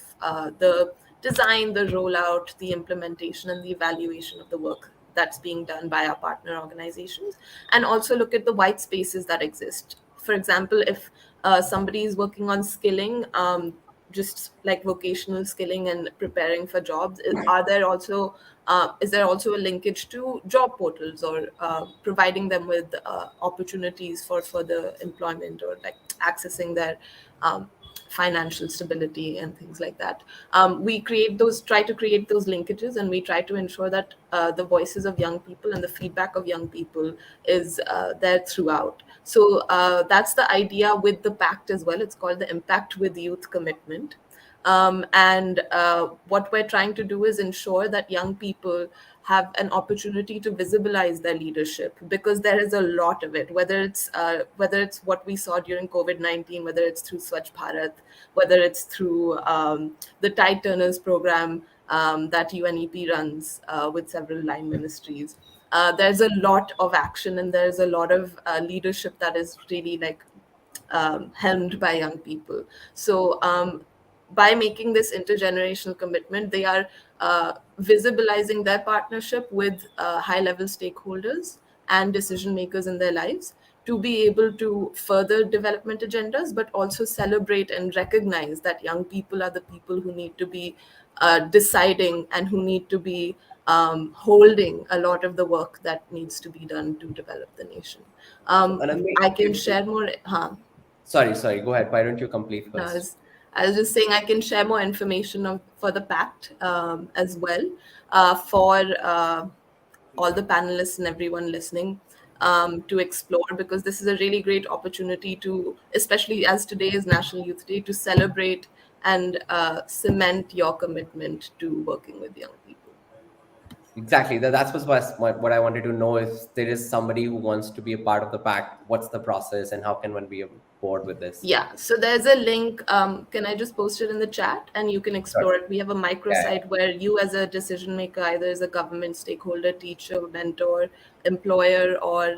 S3: the design, the rollout, the implementation, and the evaluation of the work that's being done by our partner organizations, and also look at the white spaces that exist. For example, if somebody is working on skilling, just like vocational skilling and preparing for jobs, is there also a linkage to job portals, or providing them with opportunities for further employment, or like accessing their financial stability and things like that? We try to create those linkages, and we try to ensure that the voices of young people and the feedback of young people is there throughout. So that's the idea with the pact as well. It's called the Impact with Youth Commitment. And what we're trying to do is ensure that young people have an opportunity to visibilize their leadership, because there is a lot of it, whether it's what we saw during COVID-19, whether it's through Swachh Bharat, whether it's through the Tide Turners program that UNEP runs with several line ministries. There's a lot of action, and there's a lot of leadership that is really helmed by young people. So by making this intergenerational commitment, they are visibilizing their partnership with high-level stakeholders and decision makers in their lives to be able to further development agendas, but also celebrate and recognize that young people are the people who need to be deciding and who need to be holding a lot of the work that needs to be done to develop the nation. I can share more.
S1: Sorry, go ahead. Why don't you complete first?
S3: I was just saying I can share more information for the pact as well for all the panelists and everyone listening to explore, because this is a really great opportunity to, especially as today is National Youth Day, to celebrate and cement your commitment to working with young people.
S1: Exactly. That's what I wanted to know. If there is somebody who wants to be a part of the pack, what's the process and how can one be on board with this?
S3: Yeah, so there's a link. Can I just post it in the chat and you can explore
S1: Sure.
S3: it? We have a
S1: Yeah.
S3: microsite where you, as a decision maker, either as a government stakeholder, teacher, mentor, employer, or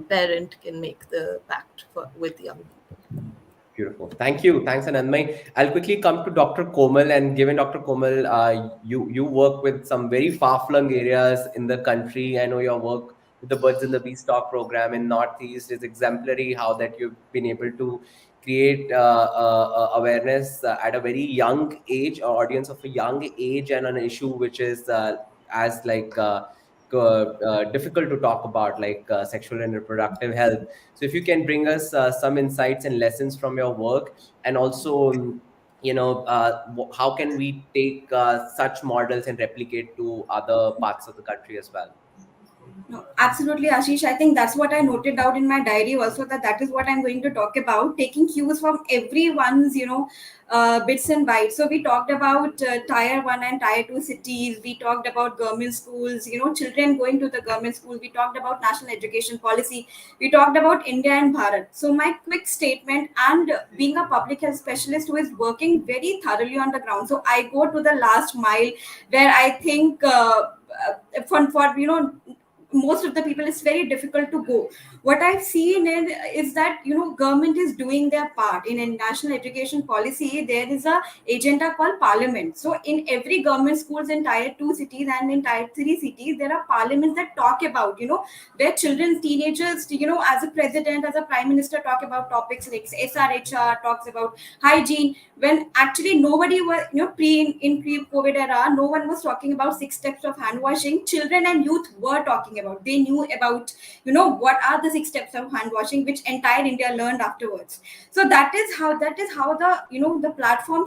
S3: parent, can make the pact with young people.
S1: Beautiful. Thank you. Thanks, Anandmay. I'll quickly come to Dr. Komal, and given Dr. Komal, you work with some very far-flung areas in the country. I know your work with the Birds and the Beestalk program in Northeast is exemplary. How that you've been able to create awareness at a very young age, or audience of a young age, and an issue which is as like difficult to talk about, like sexual and reproductive health. So if you can bring us some insights and lessons from your work, and also how can we take such models and replicate to other parts of the country as well?
S4: No, absolutely, Ashish. I think that's what I noted out in my diary also, that is what I'm going to talk about, taking cues from everyone's, bits and bytes. So we talked about tier 1 and tier 2 cities. We talked about government schools, children going to the government school. We talked about national education policy. We talked about India and Bharat. So my quick statement, and being a public health specialist who is working very thoroughly on the ground. So I go to the last mile where I think for most of the people it's very difficult to go. What I've seen is that government is doing their part in a national education policy. There is a agenda called parliament. So in every government schools in tier 2 cities and in tier 3 cities, there are parliaments that talk about where children, teenagers, as a president, as a prime minister, talk about topics like SRHR, talks about hygiene, when actually nobody was, pre-COVID era, no one was talking about 6 steps of hand washing. Children and youth were talking about. They knew about, what are the 6 steps of hand washing, which entire India learned afterwards. So that is how the, the platform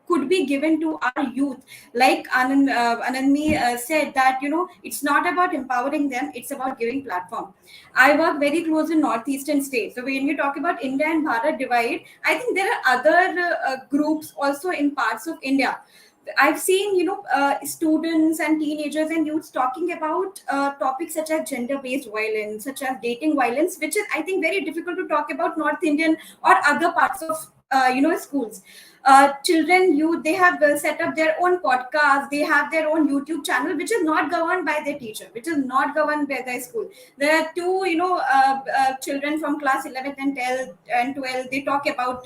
S4: could be given to our youth. Like Anandmi said that, it's not about empowering them, it's about giving platform. I work very close in northeastern states. So when you talk about India and Bharat divide, I think there are other groups also in parts of India. I've seen, students and teenagers and youths talking about topics such as gender-based violence, such as dating violence, which is, I think, very difficult to talk about North Indian or other parts of, schools. Children, youth, they have set up their own podcast. They have their own YouTube channel, which is not governed by their teacher, which is not governed by their school. There are two, children from class 11 and 12. They talk about,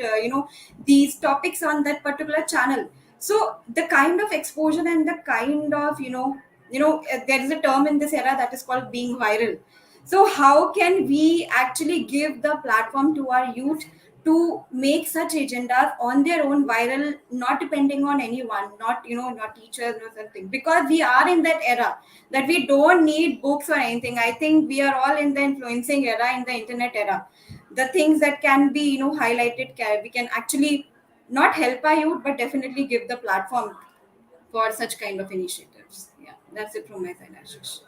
S4: these topics on that particular channel. So the kind of exposure and the kind of there is a term in this era that is called being viral. So how can we actually give the platform to our youth to make such agendas on their own viral, not depending on anyone, not not teachers or something, because we are in that era that we don't need books or anything. I think we are all in the influencing era, in the internet era. The things that can be highlighted, we can actually not help our youth, but definitely give the platform for such kind of initiatives. Yeah, that's it from my side, Ashish.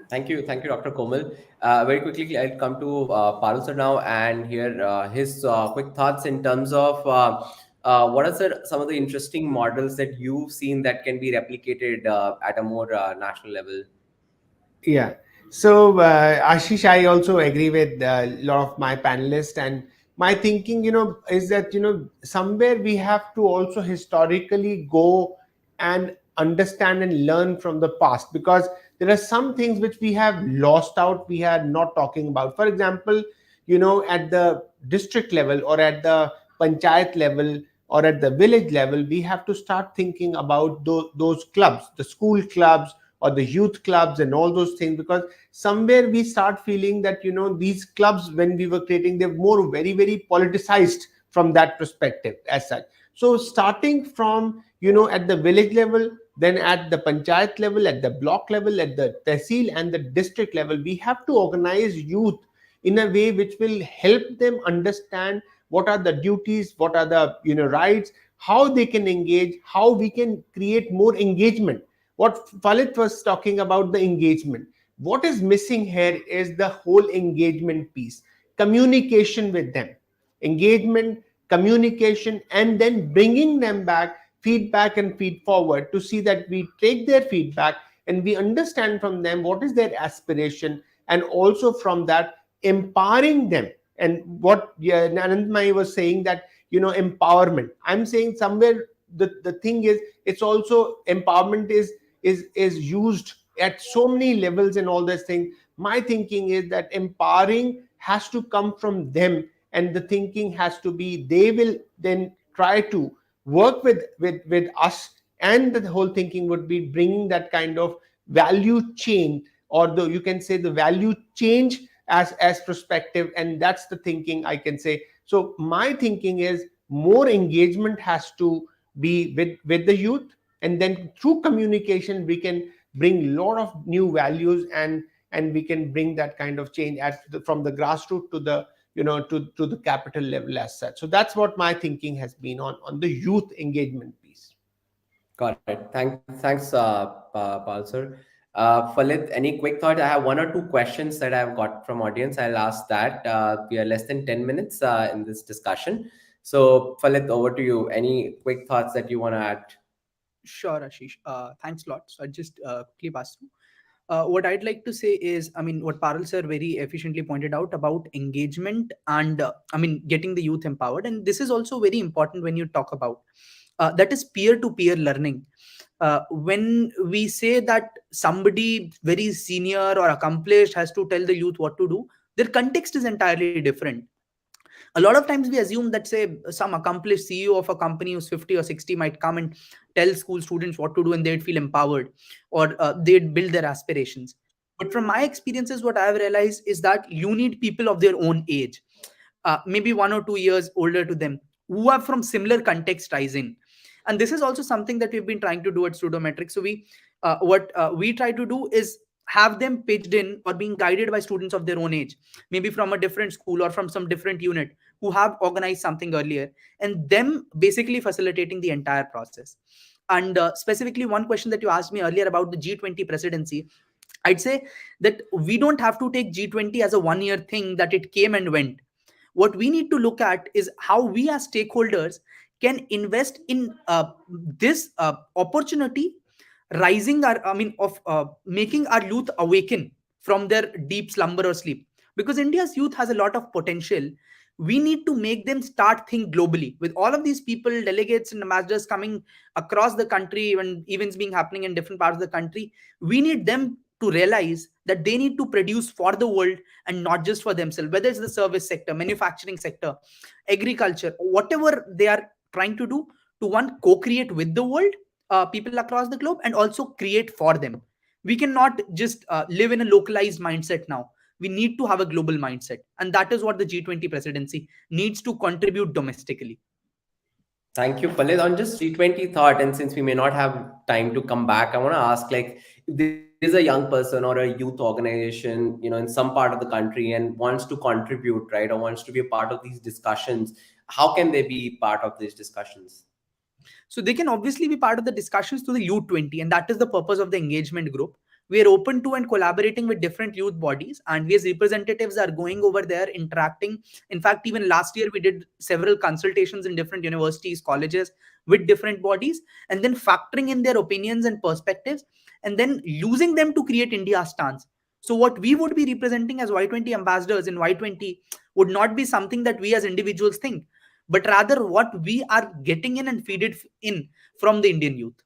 S1: Thank you, Dr. Komal. Very quickly, I'll come to Parul sir now and hear his quick thoughts in terms of what are some of the interesting models that you've seen that can be replicated at a more national level.
S5: Yeah. So, Ashish, I also agree with a lot of my panelists, and my thinking, is that, somewhere we have to also historically go and understand and learn from the past, because there are some things which we have lost out, we are not talking about. For example, at the district level or at the panchayat level or at the village level, we have to start thinking about those clubs, the school clubs, or the youth clubs and all those things, because somewhere we start feeling that these clubs, when we were creating, they're more very, very politicized from that perspective as such. So starting from at the village level, then at the panchayat level, at the block level, at the tehsil and the district level, we have to organize youth in a way which will help them understand what are the duties, what are the rights, how they can engage, how we can create more engagement. What Falit was talking about, the engagement. What is missing here is the whole engagement piece, communication with them, engagement, communication, and then bringing them back, feedback and feed forward, to see that we take their feedback and we understand from them what is their aspiration, and also from that empowering them. And what Anandmai was saying, that empowerment, I'm saying somewhere the thing is, it's also empowerment is used at so many levels and all these things. My thinking is that empowering has to come from them, and the thinking has to be, they will then try to work with us, and the whole thinking would be bringing that kind of value chain, or you can say the value change as perspective, and that's the thinking I can say. So my thinking is more engagement has to be with the youth, and then through communication we can bring a lot of new values, and we can bring that kind of change from the grassroots to the to the capital level as such. So that's what my thinking has been on the youth engagement piece.
S1: Got it. Thanks, Pal sir. Falit, any quick thought? I have one or two questions that I've got from audience. I'll ask that. We are less than 10 minutes in this discussion. So Falit, over to you. Any quick thoughts that you want to add?
S2: Sure, Ashish. Thanks a lot. So I just quickly pass through. What I'd like to say is, what Parul sir very efficiently pointed out about engagement and, getting the youth empowered. And this is also very important when you talk about that is peer-to-peer learning. When we say that somebody very senior or accomplished has to tell the youth what to do, their context is entirely different. A lot of times we assume that, say, some accomplished CEO of a company who's 50 or 60 might come and tell school students what to do, and they'd feel empowered, or they'd build their aspirations. But from my experiences, what I've realized is that you need people of their own age, maybe 1 or 2 years older to them, who are from similar context rising. And this is also something that we've been trying to do at Studometrics. So what we try to do is have them pitched in or being guided by students of their own age, maybe from a different school or from some different unit who have organized something earlier, and them basically facilitating the entire process. And specifically, one question that you asked me earlier about the G20 presidency, I'd say that we don't have to take G20 as a one-year thing that it came and went. What we need to look at is how we as stakeholders can invest in this opportunity, rising making our youth awaken from their deep slumber or sleep. Because India's youth has a lot of potential. We need to make them start think globally. With all of these people, delegates and ambassadors coming across the country, when events being happening in different parts of the country, we need them to realize that they need to produce for the world and not just for themselves, whether it's the service sector, manufacturing sector, agriculture, whatever they are trying to do, to one, co-create with the world, people across the globe, and also create for them. We cannot just live in a localized mindset now. We need to have a global mindset. And that is what the G20 presidency needs to contribute domestically.
S1: Thank you, Falit. On just G20 thought, and since we may not have time to come back, I want to ask, like, if there is a young person or a youth organization, in some part of the country and wants to contribute, right, or wants to be a part of these discussions, how can they be part of these discussions?
S2: So they can obviously be part of the discussions through the U20, and that is the purpose of the engagement group. We are open to and collaborating with different youth bodies, and we as representatives are going over there, interacting. In fact, even last year, we did several consultations in different universities, colleges with different bodies, and then factoring in their opinions and perspectives, and then using them to create India's stance. So what we would be representing as Y20 ambassadors in Y20 would not be something that we as individuals think, but rather what we are getting in and feed it in from the Indian youth.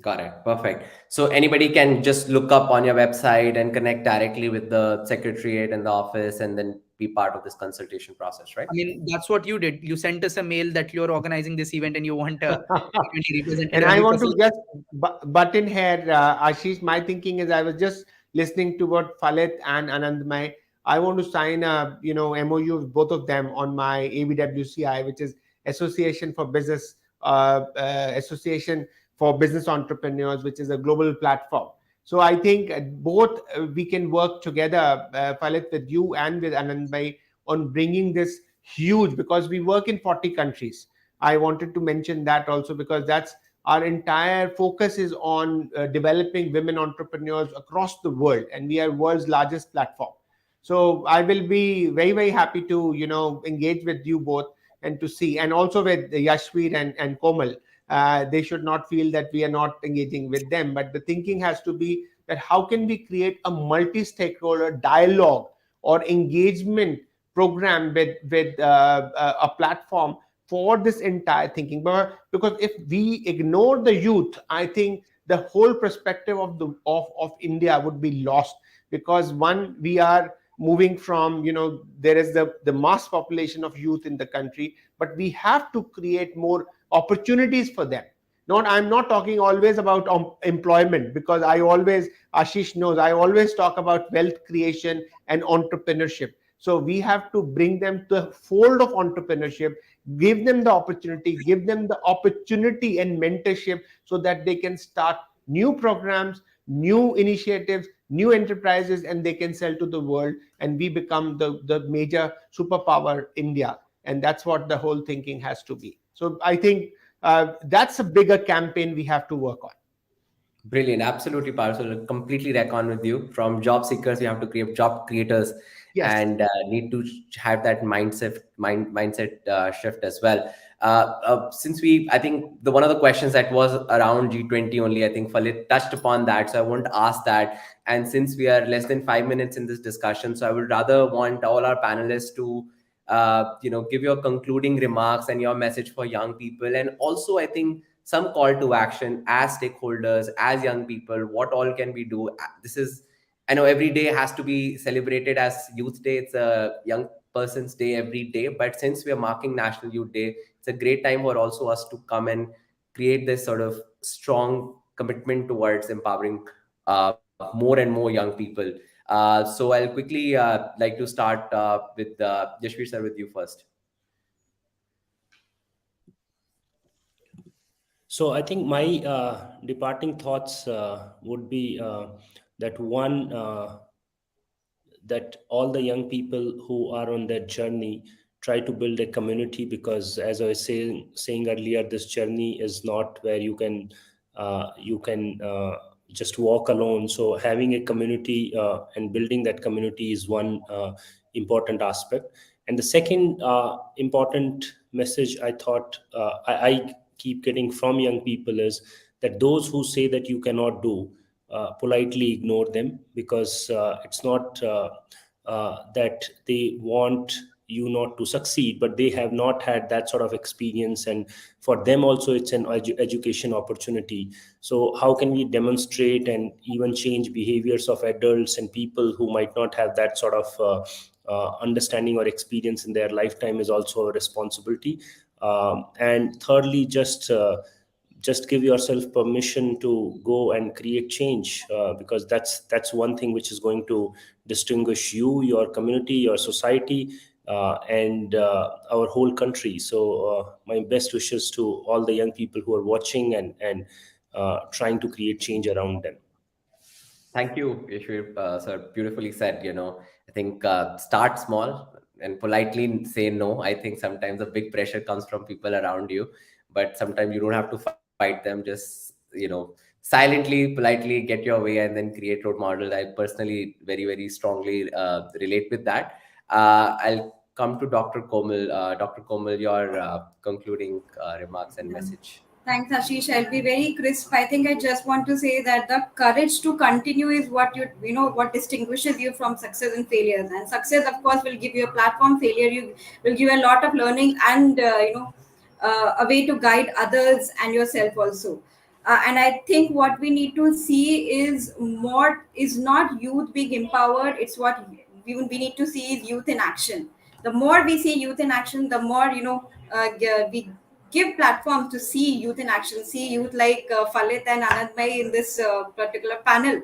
S1: Got it. Perfect. So anybody can just look up on your website and connect directly with the secretariat and the office, and then be part of this consultation process, right?
S2: That's what you did. You sent us a mail that you're organizing this event and you want a representative.
S5: And I want to just butt in here, Ashish. My thinking is, I was just listening to what Falit and Anandmai. I want to sign a MOU with both of them on my ABWCI, which is Association for Business Association for Business Entrepreneurs, which is a global platform. So I think both we can work together, Falit, with you and with Anandmai, on bringing this huge, because we work in 40 countries. I wanted to mention that also, because that's our entire focus is on developing women entrepreneurs across the world, and we are world's largest platform. So I will be very, very happy to engage with you both and to see, and also with Yashveer and Komal, They should not feel that we are not engaging with them. But the thinking has to be that how can we create a multi-stakeholder dialogue or engagement program with a platform for this entire thinking. Because if we ignore the youth, I think the whole perspective of India would be lost. Because one, we are moving from, there is the mass population of youth in the country, but we have to create more opportunities for them. I'm not talking always about employment, because Ashish knows, I always talk about wealth creation and entrepreneurship. So we have to bring them to the fold of entrepreneurship, give them the opportunity and mentorship, so that they can start new programs, new initiatives, new enterprises, and they can sell to the world, and we become the major superpower India. And that's what the whole thinking has to be. So I think that's a bigger campaign we have to work on.
S1: Brilliant. Absolutely, Parul. Completely reckon with you. From job seekers, you have to create job creators. Yes. And need to have that mindset shift as well. Since I think one of the questions that was around G20 only, I think Falit touched upon that, so I won't ask that. And since we are less than 5 minutes in this discussion, so I would rather want all our panelists to give your concluding remarks and your message for young people, and also I think some call to action as stakeholders, as young people. What all can we do? I know every day has to be celebrated as Youth Day. It's a young person's day every day, but since we are marking National Youth Day, it's a great time for also us to come and create this sort of strong commitment towards empowering more and more young people. So I'll quickly like to start with Yashvir sir, with you first.
S6: So I think my departing thoughts would be that one, that all the young people who are on that journey try to build a community, because as I was saying earlier, this journey is not where you can just walk alone. So having a community and building that community is one important aspect. And the second important message I thought I keep getting from young people is that those who say that you cannot do, politely ignore them, because it's not that they want you not to succeed, but they have not had that sort of experience, and for them also it's an education opportunity. So how can we demonstrate and even change behaviors of adults and people who might not have that sort of understanding or experience in their lifetime is also a responsibility. And thirdly, just give yourself permission to go and create change, because that's one thing which is going to distinguish you, your community, your society, and our whole country. So my best wishes to all the young people who are watching and trying to create change around them.
S1: Thank you, Yashvir sir. Beautifully said. I think start small and politely say no. I think sometimes a big pressure comes from people around you, but sometimes you don't have to fight them. Just silently, politely get your way and then create role models. I personally very, very strongly relate with that. I'll come to Dr. Komal. Dr. Komal, your concluding remarks and message.
S4: Thanks, Ashish. I'll be very crisp. I think I just want to say that the courage to continue is what what distinguishes you from success and failures. And success, of course, will give you a platform. Failure will give you a lot of learning and a way to guide others and yourself also. And I think what we need to see is not youth being empowered. It's what we need to see is youth in action. The more we see youth in action, the more we give platforms to see youth in action, see youth like Falit and Anandmay in this particular panel.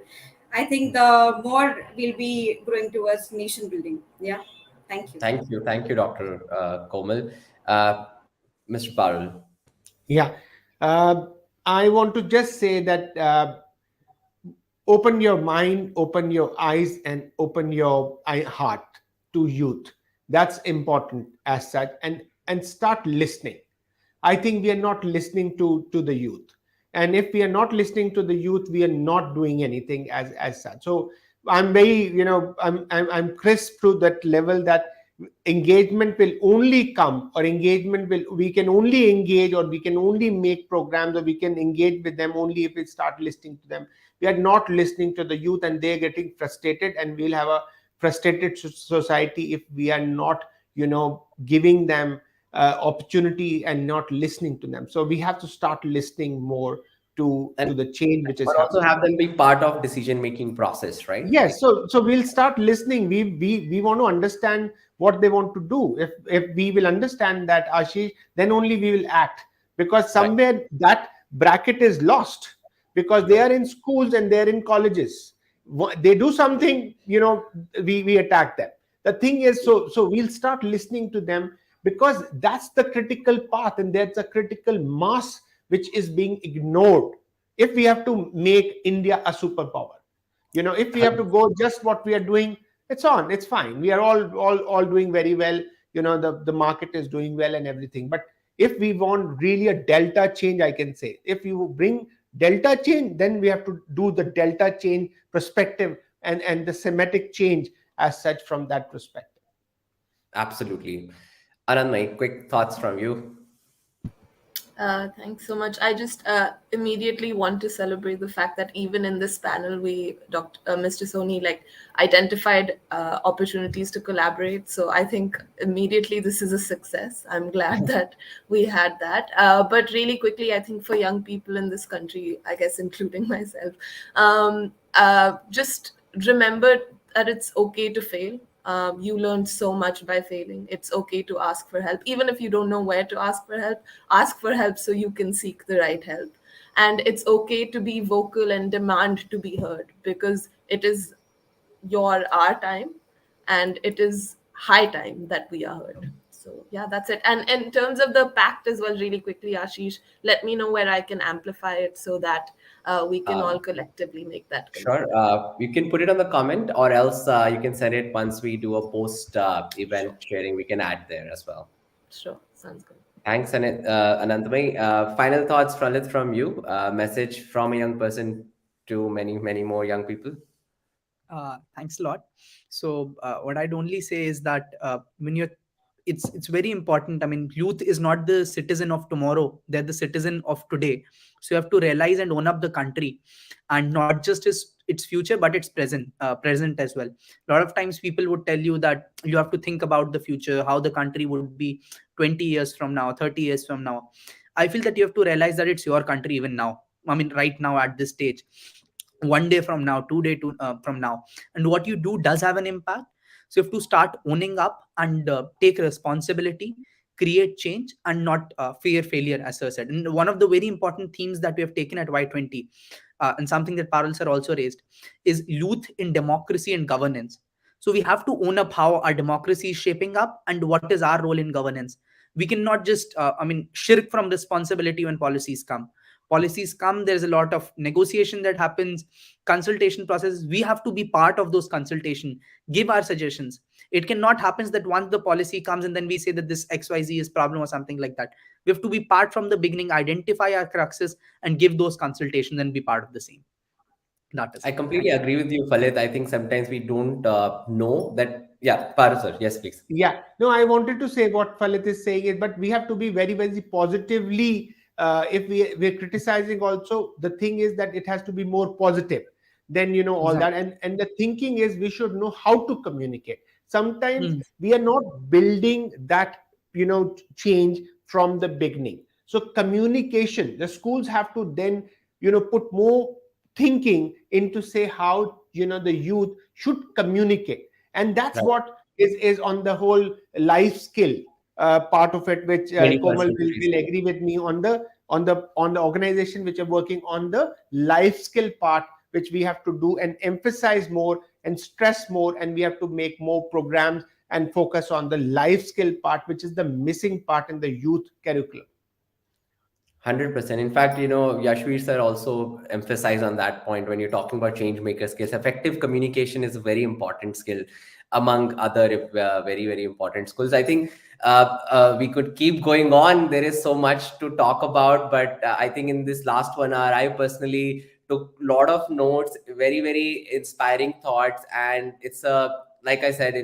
S4: I think the more we'll be growing towards nation building. Yeah. Thank you.
S1: Thank you, Dr. Komal. Mr. Parul.
S5: Yeah. I want to just say that open your mind, open your eyes, and open your heart to youth. That's important as such, and start listening. I think we are not listening to the youth, and if we are not listening to the youth, we are not doing anything as such. So I'm very I'm crisp to that level that engagement will only come, or we can only engage, or we can only make programs, or we can engage with them only if we start listening to them. We are not listening to the youth, and they're getting frustrated, and we'll have a frustrated society if we are not, giving them opportunity and not listening to them. So we have to start listening more to the change which is
S1: but also
S5: happening.
S1: have them be part of decision making process, right?
S5: Yes, so we'll start listening. We want to understand what they want to do. If we will understand that, Ashish, then only we will act, because somewhere that bracket is lost, because they are in schools and they're in colleges. They do something, we attack them. The thing is, so we'll start listening to them, because that's the critical path, and that's a critical mass which is being ignored if we have to make India a superpower. If we have to go just what we are doing, it's fine. We are all doing very well. The market is doing well and everything. But if we want really a delta change, I can say, if you bring delta change, then we have to do the delta change perspective and the semantic change as such from that perspective.
S1: Absolutely. Anand, quick thoughts from you.
S3: Thanks so much. I just immediately want to celebrate the fact that even in this panel, Mr. Soni, identified opportunities to collaborate. So I think immediately this is a success. I'm glad that we had that. But really quickly, I think for young people in this country, I guess including myself, just remember that it's okay to fail. You learn so much by failing. It's okay to ask for help. Even if you don't know where to ask for help so you can seek the right help. And it's okay to be vocal and demand to be heard, because it is our time, and it is high time that we are heard. So yeah, that's it. And in terms of the pact as well, really quickly, Ashish, let me know where I can amplify it so that we can all collectively make that connection.
S1: Sure. You can put it on the comment, or else you can send it once we do a post event sharing. We can add there as well.
S3: Sure. Sounds good.
S1: Thanks, Ananthamai. Final thoughts, Pralit, from you. Message from a young person to many, many more young people.
S2: Thanks a lot. So what I'd only say is that it's very important. I mean, youth is not the citizen of tomorrow; they're the citizen of today. So you have to realize and own up the country, and not just its future, but its present as well. A lot of times, people would tell you that you have to think about the future, how the country would be 20 years from now, 30 years from now. I feel that you have to realize that it's your country even now. I mean, right now at this stage, one day from now, 2 days from now, and what you do does have an impact. So you have to start owning up and take responsibility, create change, and not fear failure, as Sir said. And one of the very important themes that we have taken at Y20, and something that Parul sir also raised, is youth in democracy and governance. So we have to own up how our democracy is shaping up and what is our role in governance. We cannot just shirk from responsibility when policies come. There's a lot of negotiation that happens, consultation processes. We have to be part of those consultation, give our suggestions. It cannot happen that once the policy comes and then we say that this XYZ is problem or something like that. We have to be part from the beginning, identify our cruxes, and give those consultations and be part of the same.
S1: I completely agree with you, Falit. I think sometimes we don't know that. Yeah, Parul sir, yes, please.
S5: Yeah, no, I wanted to say what Falit is saying is, but we have to be very, very positively. If we're criticizing also, the thing is that it has to be more positive than all
S2: Exactly.
S5: that. And the thinking is we should know how to communicate. Sometimes we are not building that change from the beginning. So communication, the schools have to then put more thinking into say how the youth should communicate, and that's what is on the whole life skill part of it, which Komal will agree with me on the organization which are working on the life skill part, which we have to do and emphasize more and stress more, and we have to make more programs and focus on the life skill part, which is the missing part in the youth curriculum.
S1: 100%. In fact, Yashveer sir also emphasized on that point when you're talking about change maker skills. Effective communication is a very important skill among other very, very important skills. I think we could keep going on. There is so much to talk about, but I think in this last 1 hour, I personally took a lot of notes, very, very inspiring thoughts. And it's like I said,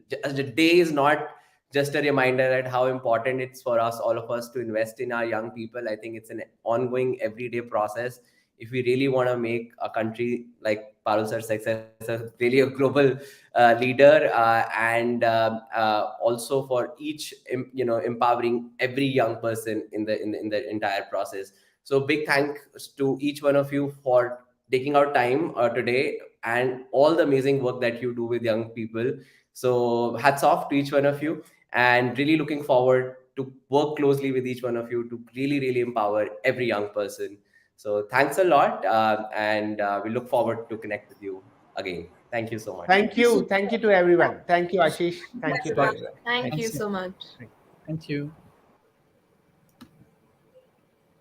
S1: the day is not just a reminder at how important it's for us, all of us, to invest in our young people. I think it's an ongoing, everyday process. If we really want to make a country like Parul sir success, really a global leader, and also for each, empowering every young person in the entire process. So big thanks to each one of you for taking out time today, and all the amazing work that you do with young people. So hats off to each one of you, and really looking forward to work closely with each one of you to really, really empower every young person. So thanks a lot, and we look forward to connect with you again. Thank you so much.
S5: Thank you to everyone. Thank you, Ashish. Thank you to everyone.
S3: Thank you
S2: Thanks.
S3: so much.
S2: Thank you.